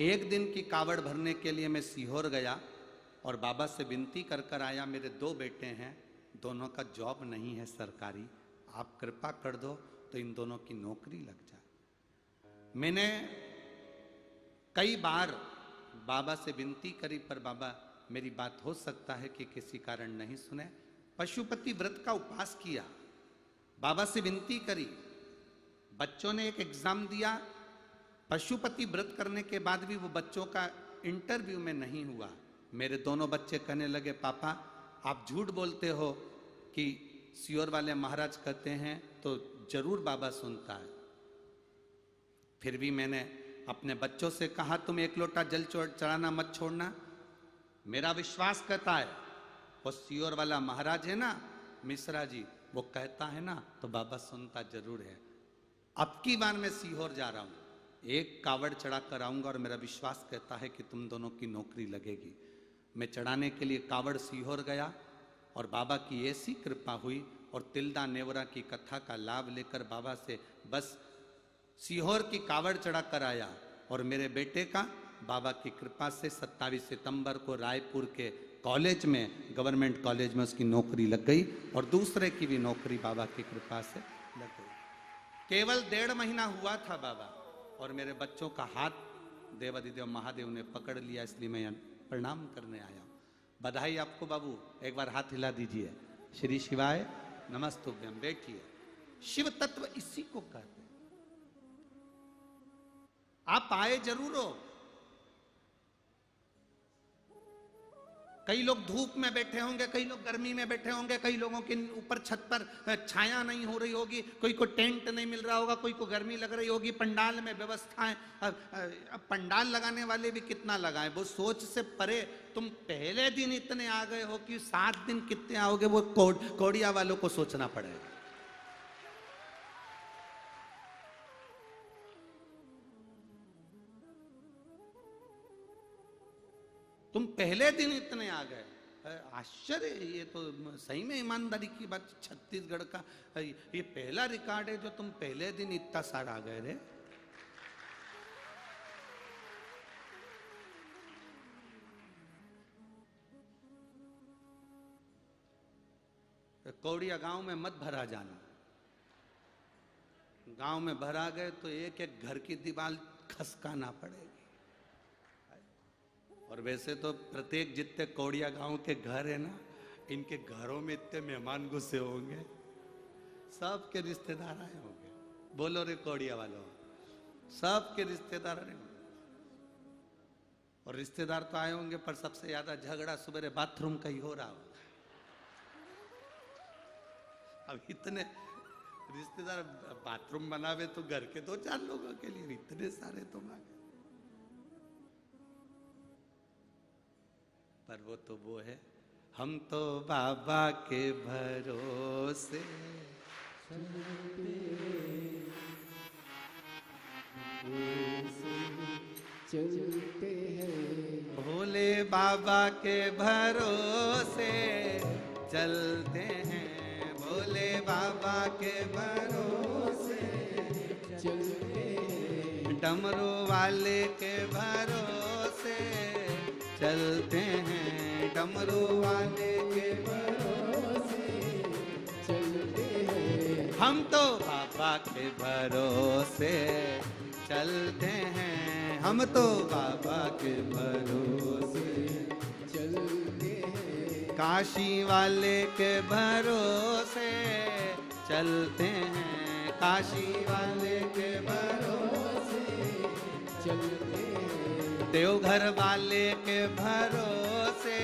1 दिन की कावड़ भरने के लिए मैं सीहोर गया और बाबा से विनती कर कर आया, मेरे 2 बेटे हैं, दोनों का जॉब नहीं है सरकारी, आप कृपा कर दो तो इन दोनों की नौकरी लग जाए। मैंने कई बार बाबा से विनती करी, पर बाबा मेरी बात हो सकता है कि किसी कारण नहीं सुने। पशुपति व्रत का उपवास किया, बाबा से विनती करी, बच्चों ने एक एग्जाम दिया, पशुपति व्रत करने के बाद भी वो बच्चों का इंटरव्यू में नहीं हुआ। मेरे दोनों बच्चे कहने लगे, पापा आप झूठ बोलते हो कि सीहोर वाले महाराज कहते हैं तो जरूर बाबा सुनता है। फिर भी मैंने अपने बच्चों से कहा, तुम 1 लोटा जल चढ़ाना मत छोड़ना। मेरा विश्वास कहता है वो सीहोर वाला महाराज है ना, मिश्रा जी, वो कहता है ना तो बाबा सुनता जरूर है। अब की बार मैं सीहोर जा रहा हूं, 1 कावड़ चढ़ा कर आऊंगा और मेरा विश्वास कहता है कि तुम दोनों की नौकरी लगेगी। मैं चढ़ाने के लिए कावड़ सीहोर गया और बाबा की ऐसी कृपा हुई और तिल्दा नेवरा की कथा का लाभ लेकर बाबा से बस सीहोर की कावड़ चढ़ा कर आया। और मेरे बेटे का बाबा की कृपा से 27 सितंबर को रायपुर के कॉलेज में, गवर्नमेंट कॉलेज में उसकी नौकरी लग गई और दूसरे की भी नौकरी बाबा की कृपा से लग गई। केवल 1.5 महीना हुआ था बाबा, और मेरे बच्चों का हाथ देवाधिदेव महादेव ने पकड़ लिया, इसलिए मैं यहाँ प्रणाम करने आया हूँ। बधाई आपको बाबू, एक बार हाथ हिला दीजिए। श्री शिवाय नमस्तुभ्यम। बैठिए। शिव तत्व इसी को कहते हैं। आप आए जरूर हो। कई लोग धूप में बैठे होंगे, कई लोग गर्मी में बैठे होंगे, कई लोगों के ऊपर छत पर छाया नहीं हो रही होगी, कोई को टेंट नहीं मिल रहा होगा, कोई को गर्मी लग रही होगी, पंडाल में व्यवस्थाएं। अब पंडाल लगाने वाले भी कितना लगाएं, वो सोच से परे। तुम पहले दिन इतने आ गए हो कि 7 दिन कितने आओगे, वो कोड़िया वालों को सोचना पड़ेगा। तुम पहले दिन इतने आ गए, आश्चर्य। ये तो सही में ईमानदारी की बात। छत्तीसगढ़ का ये पहला रिकॉर्ड है जो तुम पहले दिन इतना सारा आ गए रे। कौड़िया गांव में मत भरा जाना। गांव में भरा गए तो एक एक घर की दीवार खसकाना पड़ेगी। और वैसे तो प्रत्येक जितने कौड़िया गांव के घर है ना, इनके घरों में इतने मेहमान घुसे होंगे, सबके रिश्तेदार आए होंगे। बोलो रे कौड़िया वालों, सबके रिश्तेदार आए होंगे। और रिश्तेदार तो आए होंगे, पर सबसे ज्यादा झगड़ा सुबह बाथरूम का ही हो रहा होगा। अब इतने रिश्तेदार बाथरूम बनावे तो घर के 2-4 लोगों के लिए, इतने सारे तुम आ गए। पर वो तो वो है, हम तो बाबा के भरोसे चलते हैं, भोले बाबा के भरोसे चलते हैं, भोले बाबा के भरोसे चलते हैं, डमरू वाले के भरोसे चलते हैं, डमरू वाले के भरोसे चलते हैं, हम तो बाबा के भरोसे चलते हैं, हम तो बाबा के भरोसे चलते हैं, काशी वाले के भरोसे चलते हैं, काशी वाले के भरोसे चलते हैं, देवघर वाले के भरोसे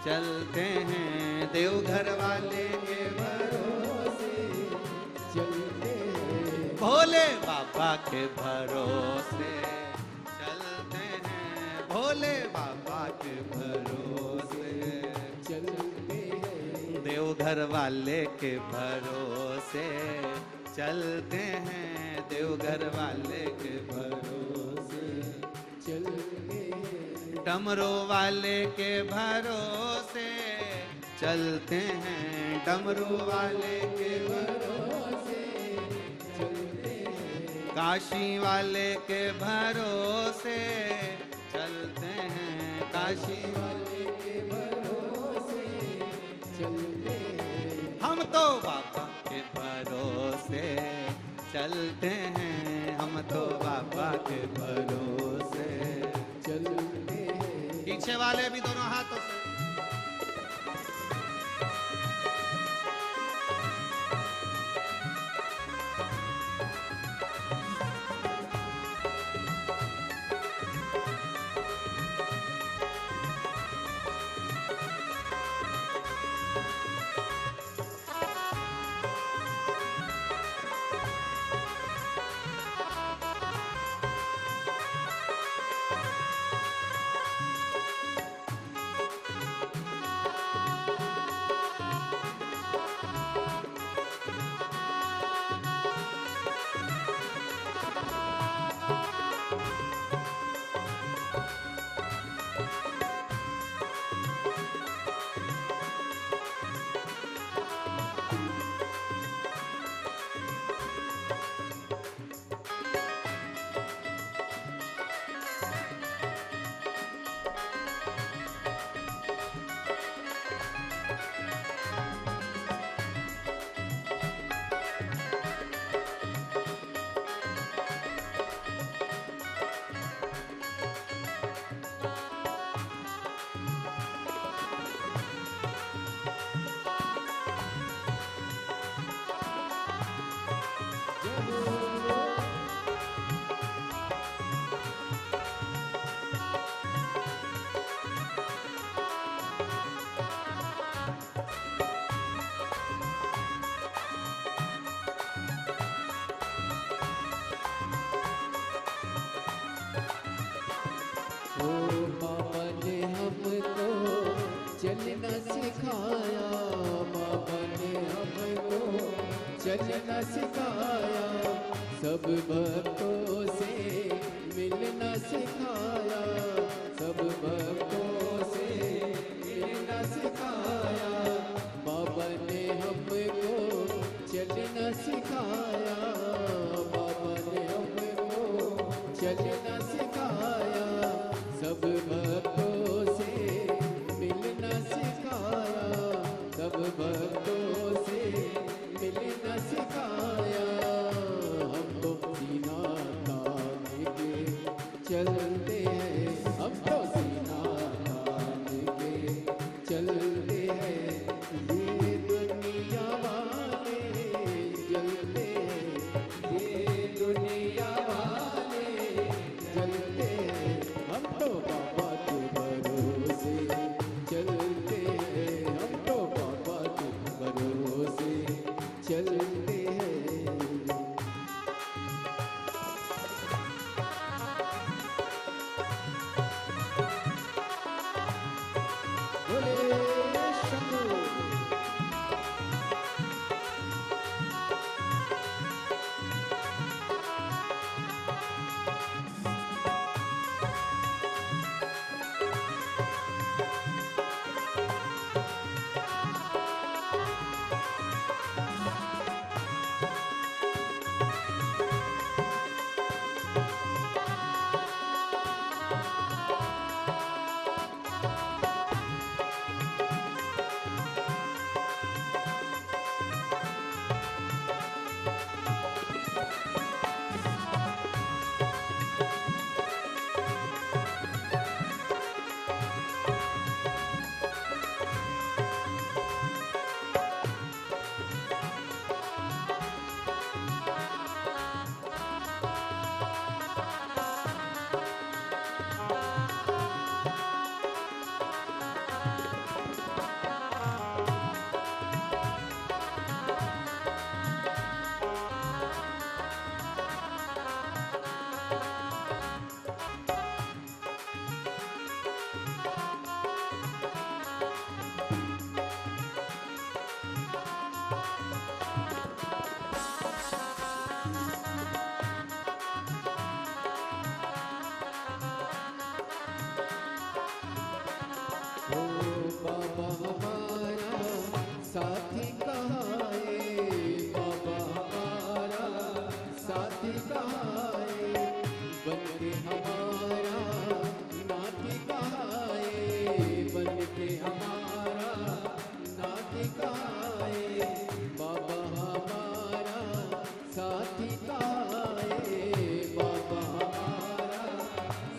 चलते हैं, देवघर वाले के भरोसे चलते हैं, भोले बाबा के भरोसे चलते हैं, भोले बाबा के भरोसे चलते हैं। देवघर वाले के भरोसे चलते हैं, देवघर वाले के भरोसे चलते हैं। डमरू वाले के भरोसे चलते हैं, डमरू वाले के भरोसे चलते हैं। काशी वाले के भरोसे चलते हैं, काशी वाले के भरोसे चलते हैं। हम तो बाबा के भरोसे चलते हैं, हम तो बाबा के भरोसे चलते हैं। पीछे वाले भी दोनों हाथों से ओ बाबा ने हमको चलना सिखाया, बाबा ने हमको चलना सिखाया, सब भक्तों से मिलना सिखाया, सब भक्तों से मिलना सिखाया। बाबा ने हमको चलना सिखाया, बाबा ने हमको चलना सिखाया, सब भक्तों से मिलना सिखाया, सब भक्तों से मिलना सिखाया। हम तो सीना तान के चलते हैं, हम तो सीना तान के चलते हैं। ये दुनिया वाले जलते हैं, ये दुनिया वाले जलते हैं। हम तो बाबा के भरोसे चलते हैं, हम तो बाबा के भरोसे चलते हैं।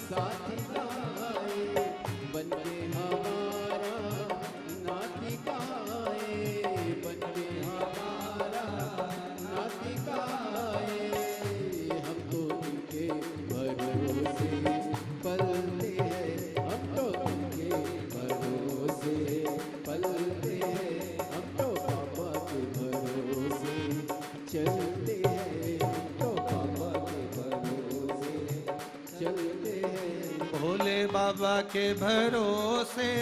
साथी गाए, बन के हमारा नाती गाए, बन के हमारा नाती गाए। हम तो उनके भरोसे पलते हैं, हम तो उनके भरोसे पलते हैं, हम तो बाबा के भरोसे चलते हैं, हम तो बाबा के भरोसे चलते हैं। भोले बाबा के भरोसे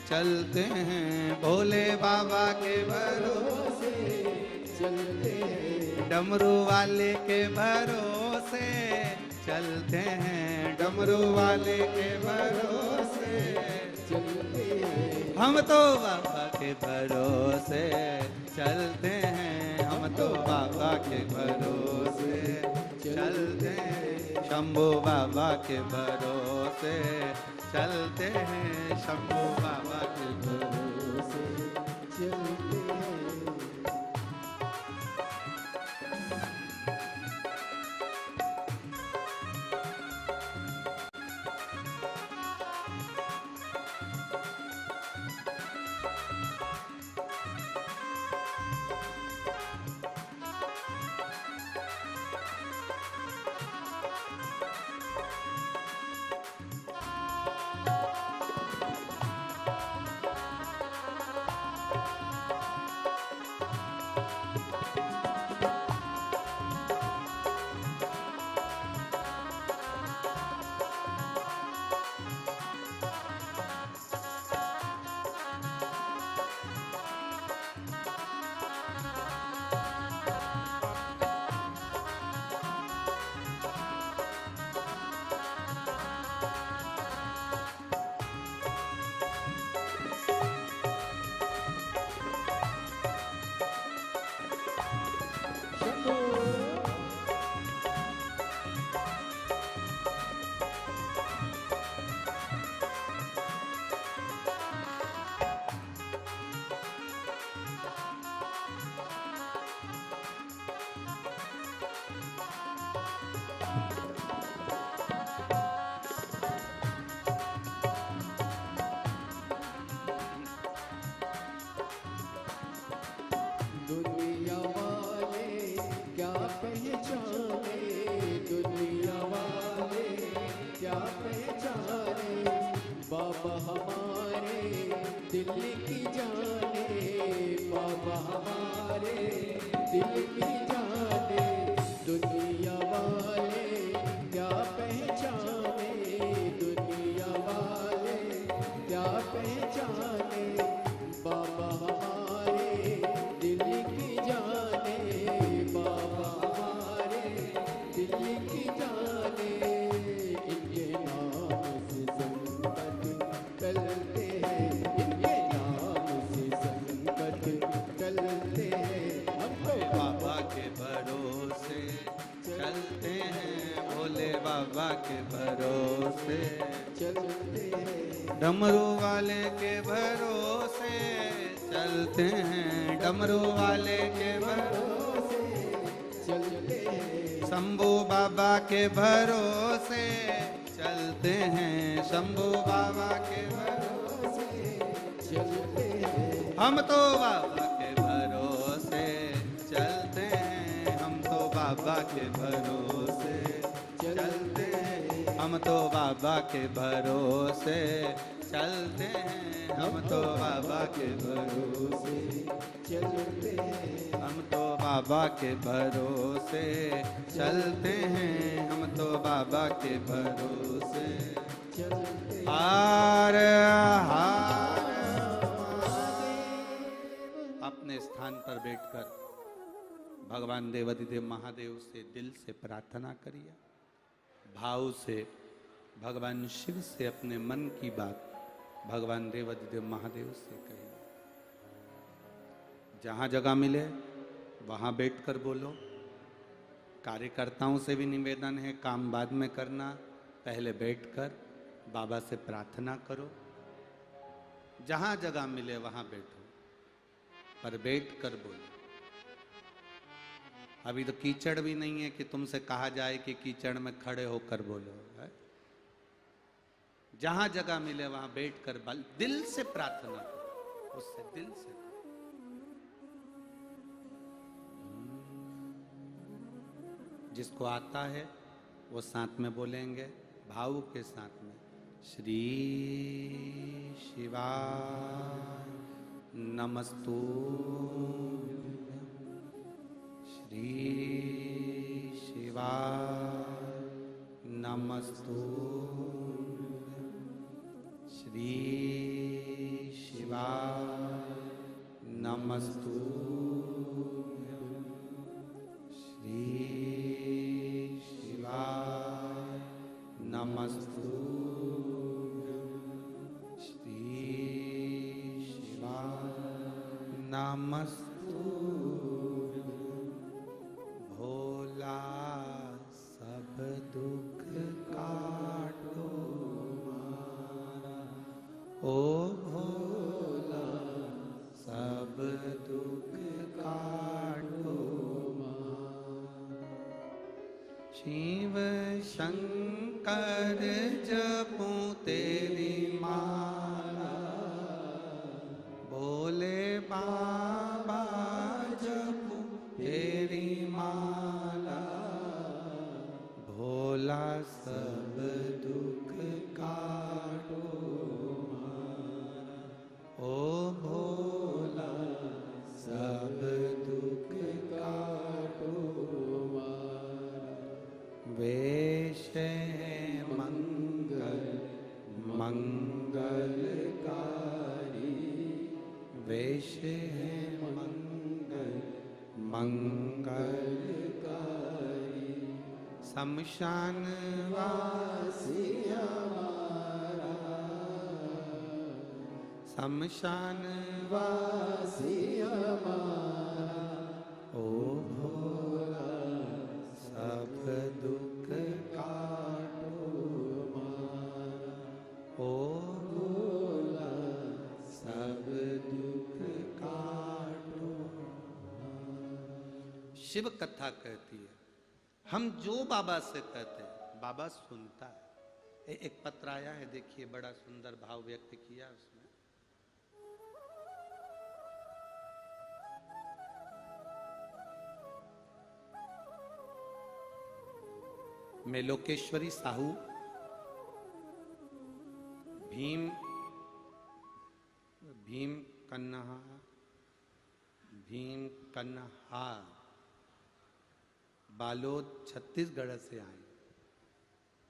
चलते हैं, भोले बाबा के भरोसे चलते हैं, डमरू वाले के भरोसे चलते हैं, डमरू वाले के भरोसे चलते हैं। हम तो बाबा के भरोसे चलते हैं, हम तो बाबा के भरोसे चलते हैं, शंभू बाबा के भरोसे चलते हैं, शंभू बाबा के भरोसे चलते हैं। दुनिया वाले क्या पहचाने, दुनिया वाले क्या पहचाने, बाबा हमारे दिल की जाने, बाबा हमारे दिल की जाने। दुनिया वाले क्या पहचाने, दुनिया वाले क्या पहचाने, बाबा हमारे दिल की जाने, बाबा हमारे दिल की जाने। इनके नाम से संकट टलते हैं, इनके नाम से संकट टलते हैं। हम तो बाबा के भरोसे चलते हैं, भोले बाबा के भरोसे चलते हैं, डमरू वाले के भरोसे चलते हैं, डमरू वाले के भरोसे चलते हैं, शंभू बाबा के भरोसे चलते हैं, शंभू बाबा के भरोसे चलते हैं। हम तो बाबा के भरोसे चलते हैं, हम तो बाबा के भरोसे चलते हैं, हम तो बाबा के भरोसे चलते हैं, हम तो बाबा के भरोसे चलते हैं, हम तो बाबा के भरोसे चलते हैं, हम तो बाबा के भरोसे चलते हैं। हार हार अपने स्थान पर बैठकर भगवान देवाधिदेव महादेव से दिल से प्रार्थना करिए, भाव से भगवान शिव से अपने मन की बात भगवान देवाधिदेव महादेव से कहिए। जहाँ जगह मिले वहाँ बैठकर बोलो। कार्यकर्ताओं से भी निवेदन है, काम बाद में करना, पहले बैठकर बाबा से प्रार्थना करो। जहाँ जगह मिले वहाँ बैठो, पर बैठकर बोलो। अभी तो कीचड़ भी नहीं है कि तुमसे कहा जाए कि कीचड़ में खड़े होकर बोलो, है? जहां जगह मिले वहां बैठकर दिल से प्रार्थना करो, उससे दिल से करो। जिसको आता है वो साथ में बोलेंगे, भाव के साथ में, श्री शिवाय नमस्तुभ्यं, श्री शिवाय नमस्तुभ्यं, श्री शिवाय नमस्तुभ्यं, श्री शिवाय नमस्तुभ्यं, श्री शिवाय नमस्तुभ्यं। भोला सब दुख काटो मारा, ओ भोला सब दुख काटो मारा। शिव शंकर जपूं तेरी माला, भोले बाबा जपूं तेरी माला, भोला सब दुख काटो मारा, ओ भोला सब दुख काटो मारा। वेश है मंगल मंगलकारी, वेश है मंगल मंगलकारी, शमशान वासी हमारा, शमशान वासी हमारा, ओ भोला सब दुख काटो मारा, ओ भोला सब दुख काटो मारा। शिव कथा कहती है, हम जो बाबा से कहते हैं बाबा सुनता है। एक पत्र आया है, देखिए, बड़ा सुंदर भाव व्यक्त किया उसमें। मैं लोकेश्वरी साहू भीम कन्हा बालोद छत्तीसगढ़ से आए।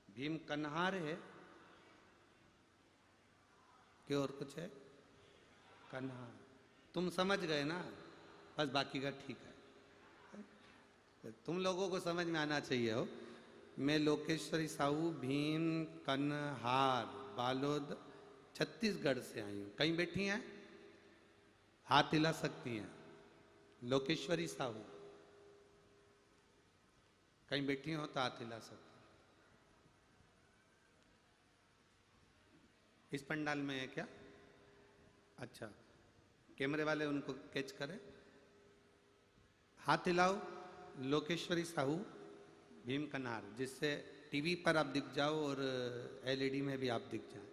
भीम कन्हार है कि और कुछ है? कन्हार, तुम समझ गए ना, बस बाकी का ठीक है, तुम लोगों को समझ में आना चाहिए हो। मैं लोकेश्वरी साहू भीम कन्हार बालोद छत्तीसगढ़ से आई हूँ। कहीं बैठी हैं? हाथ हिला सकती हैं। लोकेश्वरी साहू कहीं बैठी हो तो हाथ हिला सकते। इस पंडाल में है क्या? अच्छा, कैमरे वाले उनको कैच करें। हाथ हिलाओ। लोकेश्वरी साहू भीम कन्हार, जिससे टीवी पर आप दिख जाओ और एलईडी में भी आप दिख जाए।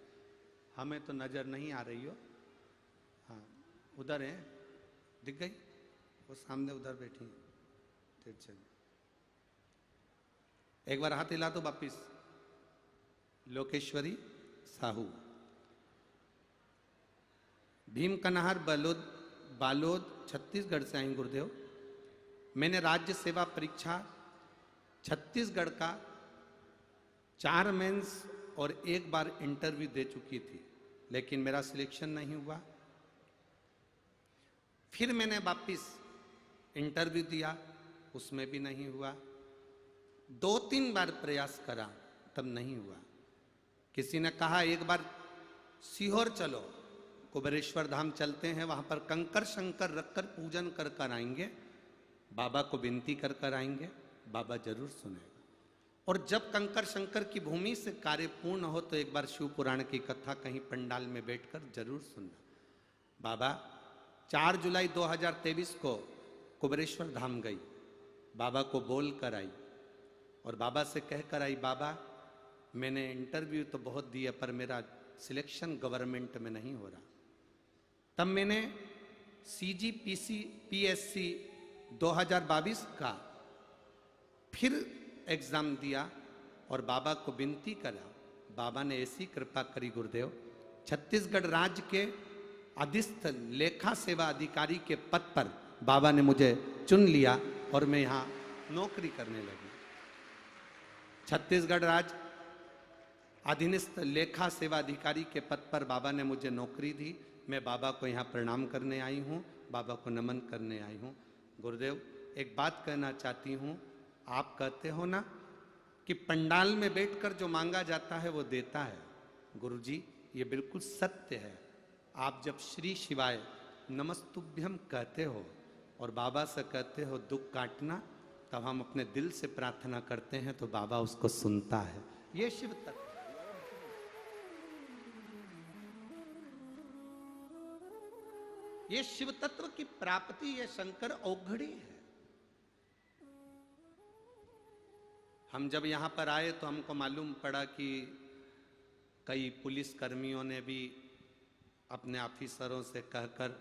हमें तो नजर नहीं आ रही हो। हाँ, उधर है, दिख गई वो सामने, उधर बैठी है। चलिए एक बार हाथ हिला दो वापिस। लोकेश्वरी साहू भीम कन्हार बालोद छत्तीसगढ़ से आई गुरुदेव। मैंने राज्य सेवा परीक्षा छत्तीसगढ़ का 4 मेंस और 1 बार इंटरव्यू दे चुकी थी, लेकिन मेरा सिलेक्शन नहीं हुआ। फिर मैंने वापिस इंटरव्यू दिया, उसमें भी नहीं हुआ। 2-3 बार प्रयास करा, तब नहीं हुआ। किसी ने कहा एक बार सीहोर चलो, कुबेरेश्वर धाम चलते हैं, वहां पर कंकर शंकर रखकर पूजन कर कर आएंगे, बाबा को विनती कर कर आएंगे, बाबा जरूर सुनेगा। और जब कंकर शंकर की भूमि से कार्य पूर्ण हो तो एक बार शिव पुराण की कथा कहीं पंडाल में बैठकर जरूर सुनना। बाबा 4 जुलाई 2023 को कुबेरेश्वर धाम गई, बाबा को बोल कर आई और बाबा से कह कर आई, बाबा मैंने इंटरव्यू तो बहुत दिया पर मेरा सिलेक्शन गवर्नमेंट में नहीं हो रहा। तब मैंने CGPC PSC 2022 का फिर एग्जाम दिया और बाबा को विनती करा। बाबा ने ऐसी कृपा करी गुरुदेव, छत्तीसगढ़ राज्य के अधीस्थ लेखा सेवा अधिकारी के पद पर बाबा ने मुझे चुन लिया और मैं यहाँ नौकरी करने लगी। छत्तीसगढ़ राज्य अधीनस्थ लेखा सेवा अधिकारी के पद पर बाबा ने मुझे नौकरी दी। मैं बाबा को यहाँ प्रणाम करने आई हूँ, बाबा को नमन करने आई हूँ। गुरुदेव एक बात कहना चाहती हूँ, आप कहते हो ना कि पंडाल में बैठकर जो मांगा जाता है वो देता है। गुरुजी ये बिल्कुल सत्य है। आप जब श्री शिवाय नमस्तुभ्यम कहते हो और बाबा से कहते हो दुख काटना, तब हम अपने दिल से प्रार्थना करते हैं तो बाबा उसको सुनता है। ये शिव तत्व, ये शिव तत्व की प्राप्ति, ये शंकर औघड़ी है। हम जब यहां पर आए तो हमको मालूम पड़ा कि कई पुलिस कर्मियों ने भी अपने ऑफिसरों से कहकर,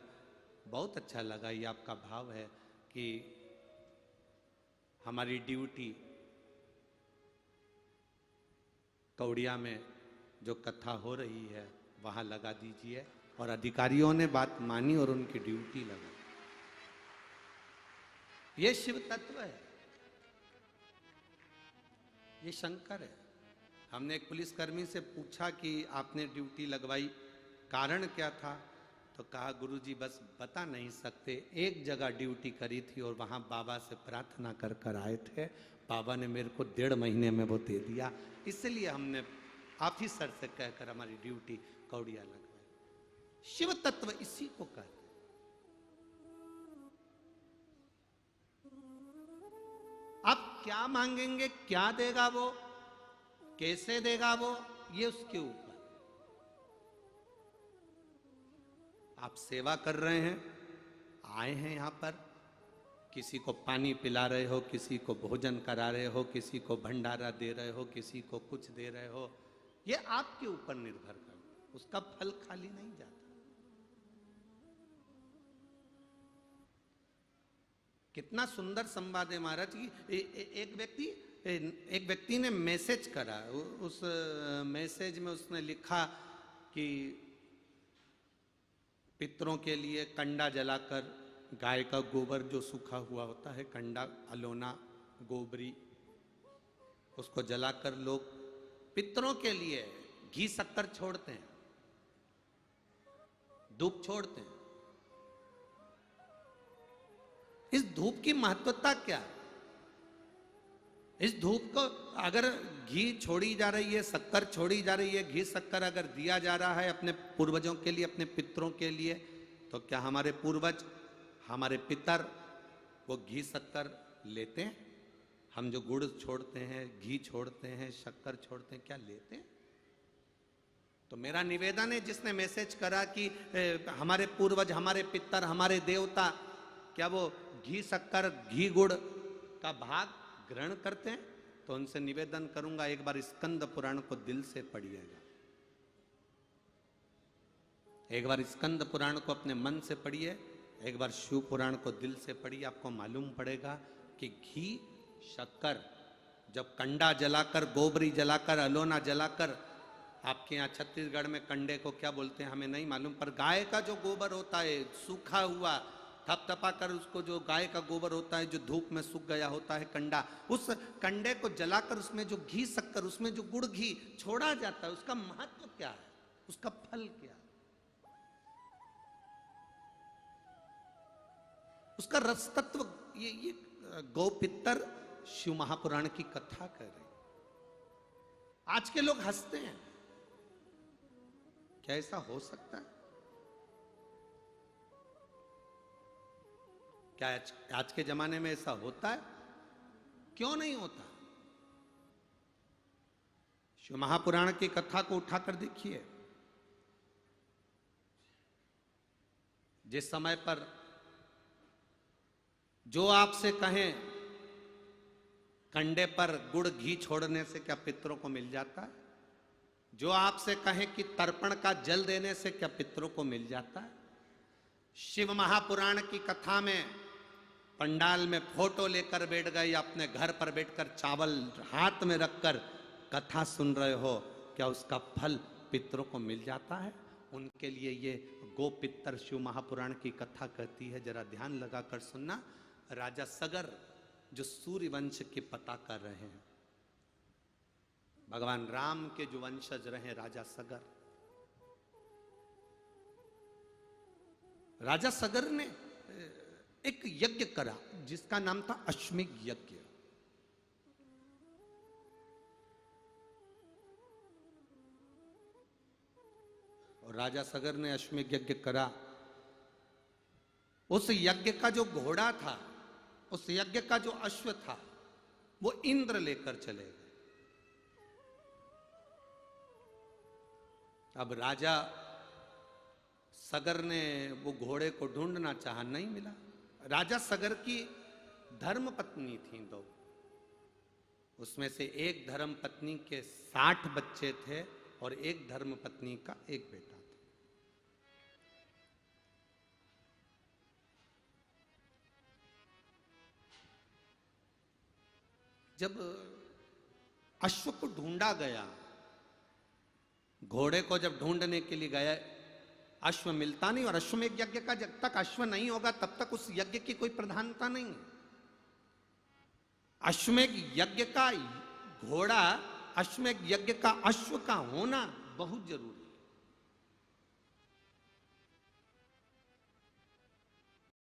बहुत अच्छा लगा ये आपका भाव है कि हमारी ड्यूटी कौड़िया में जो कथा हो रही है वहां लगा दीजिए, और अधिकारियों ने बात मानी और उनकी ड्यूटी लगा। ये शिव तत्व है, ये शंकर है। हमने एक पुलिसकर्मी से पूछा कि आपने ड्यूटी लगवाई, कारण क्या था? तो कहा गुरुजी बस बता नहीं सकते, एक जगह ड्यूटी करी थी और वहां बाबा से प्रार्थना कर कर आए थे, बाबा ने मेरे को 1.5 महीने में वो दे दिया, इसलिए हमने ऑफिसर से कहकर हमारी ड्यूटी कौड़िया लगवाई। शिव तत्व इसी को कहते। आप क्या मांगेंगे, क्या देगा वो, कैसे देगा वो, ये उसके ऊपर। आप सेवा कर रहे हैं, आए हैं यहां पर, किसी को पानी पिला रहे हो, किसी को भोजन करा रहे हो, किसी को भंडारा दे रहे हो, किसी को कुछ दे रहे हो, ये आपके ऊपर निर्भर करता, उसका फल खाली नहीं जाता। कितना सुंदर संवाद है महाराज की। एक व्यक्ति ने मैसेज करा, उस मैसेज में उसने लिखा कि पितरों के लिए कंडा जलाकर, गाय का गोबर जो सूखा हुआ होता है, कंडा, अलोना, गोबरी, उसको जलाकर लोग पितरों के लिए घी शक्कर छोड़ते हैं, धूप छोड़ते हैं। इस धूप की महत्वता क्या है? इस धूप को अगर घी छोड़ी जा रही है, शक्कर छोड़ी जा रही है, घी शक्कर अगर दिया जा रहा है अपने पूर्वजों के लिए, अपने पितरों के लिए, तो क्या हमारे पूर्वज, हमारे पितर वो घी शक्कर लेते हैं? हम जो गुड़ छोड़ते हैं, घी छोड़ते हैं, शक्कर छोड़ते हैं, क्या लेते हैं? तो मेरा निवेदन है, जिसने मैसेज करा कि हमारे पूर्वज, हमारे पितर, हमारे देवता, क्या वो घी शक्कर, घी गुड़ का भाग ग्रहण करते हैं? तो उनसे निवेदन करूंगा एक बार स्कंद पुराण को दिल से पढ़िएगा, एक बार स्कंद पुराण को अपने मन से पढ़िए, एक बार शिव पुराण को दिल से पढ़िए। आपको मालूम पड़ेगा कि घी शक्कर जब कंडा जलाकर, गोबरी जलाकर, अलोना जलाकर, आपके यहाँ छत्तीसगढ़ में कंडे को क्या बोलते हैं हमें नहीं मालूम, पर गाय का जो गोबर होता है सूखा हुआ, थपथपा कर उसको, जो गाय का गोबर होता है जो धूप में सूख गया होता है कंडा, उस कंडे को जलाकर उसमें जो घी शक्कर, उसमें जो गुड़ घी छोड़ा जाता है, उसका महत्व क्या है, उसका फल क्या है, उसका रस तत्व। ये गौपितर शिव महापुराण की कथा कह रहे। आज के लोग हंसते हैं, क्या ऐसा हो सकता है? क्या आज के जमाने में ऐसा होता है? क्यों नहीं होता? शिव महापुराण की कथा को उठाकर देखिए। जिस समय पर जो आपसे कहें कंडे पर गुड़ घी छोड़ने से क्या पितरों को मिल जाता है? जो आपसे कहे कि तर्पण का जल देने से क्या पितरों को मिल जाता है? शिव महापुराण की कथा में पंडाल में फोटो लेकर बैठ गए या अपने घर पर बैठकर चावल हाथ में रखकर कथा सुन रहे हो, क्या उसका फल पितरों को मिल जाता है? उनके लिए ये गो पितर शिव महापुराण की कथा कहती है, जरा ध्यान लगाकर सुनना। राजा सगर जो सूर्य वंश के पता कर रहे हैं, भगवान राम के जो वंशज रहे राजा सगर, राजा सगर ने एक यज्ञ करा जिसका नाम था अश्वमेध यज्ञ। और राजा सगर ने अश्वमेध यज्ञ करा। उस यज्ञ का जो घोड़ा था, उस यज्ञ का जो अश्व था, वो इंद्र लेकर चले गए। अब राजा सगर ने वो घोड़े को ढूंढना चाहा, नहीं मिला। राजा सगर की धर्म पत्नी थी दो, उसमें से एक धर्म पत्नी के 60 बच्चे थे और एक धर्म पत्नी का एक बेटा था। जब अश्व को ढूंढा गया, घोड़े को जब ढूंढने के लिए गया, अश्व मिलता नहीं। और अश्वमेध यज्ञ का जब तक अश्व नहीं होगा तब तक उस यज्ञ की कोई प्रधानता नहीं है। अश्वमेध यज्ञ का घोड़ा, अश्वमेध यज्ञ का अश्व का होना बहुत जरूरी है।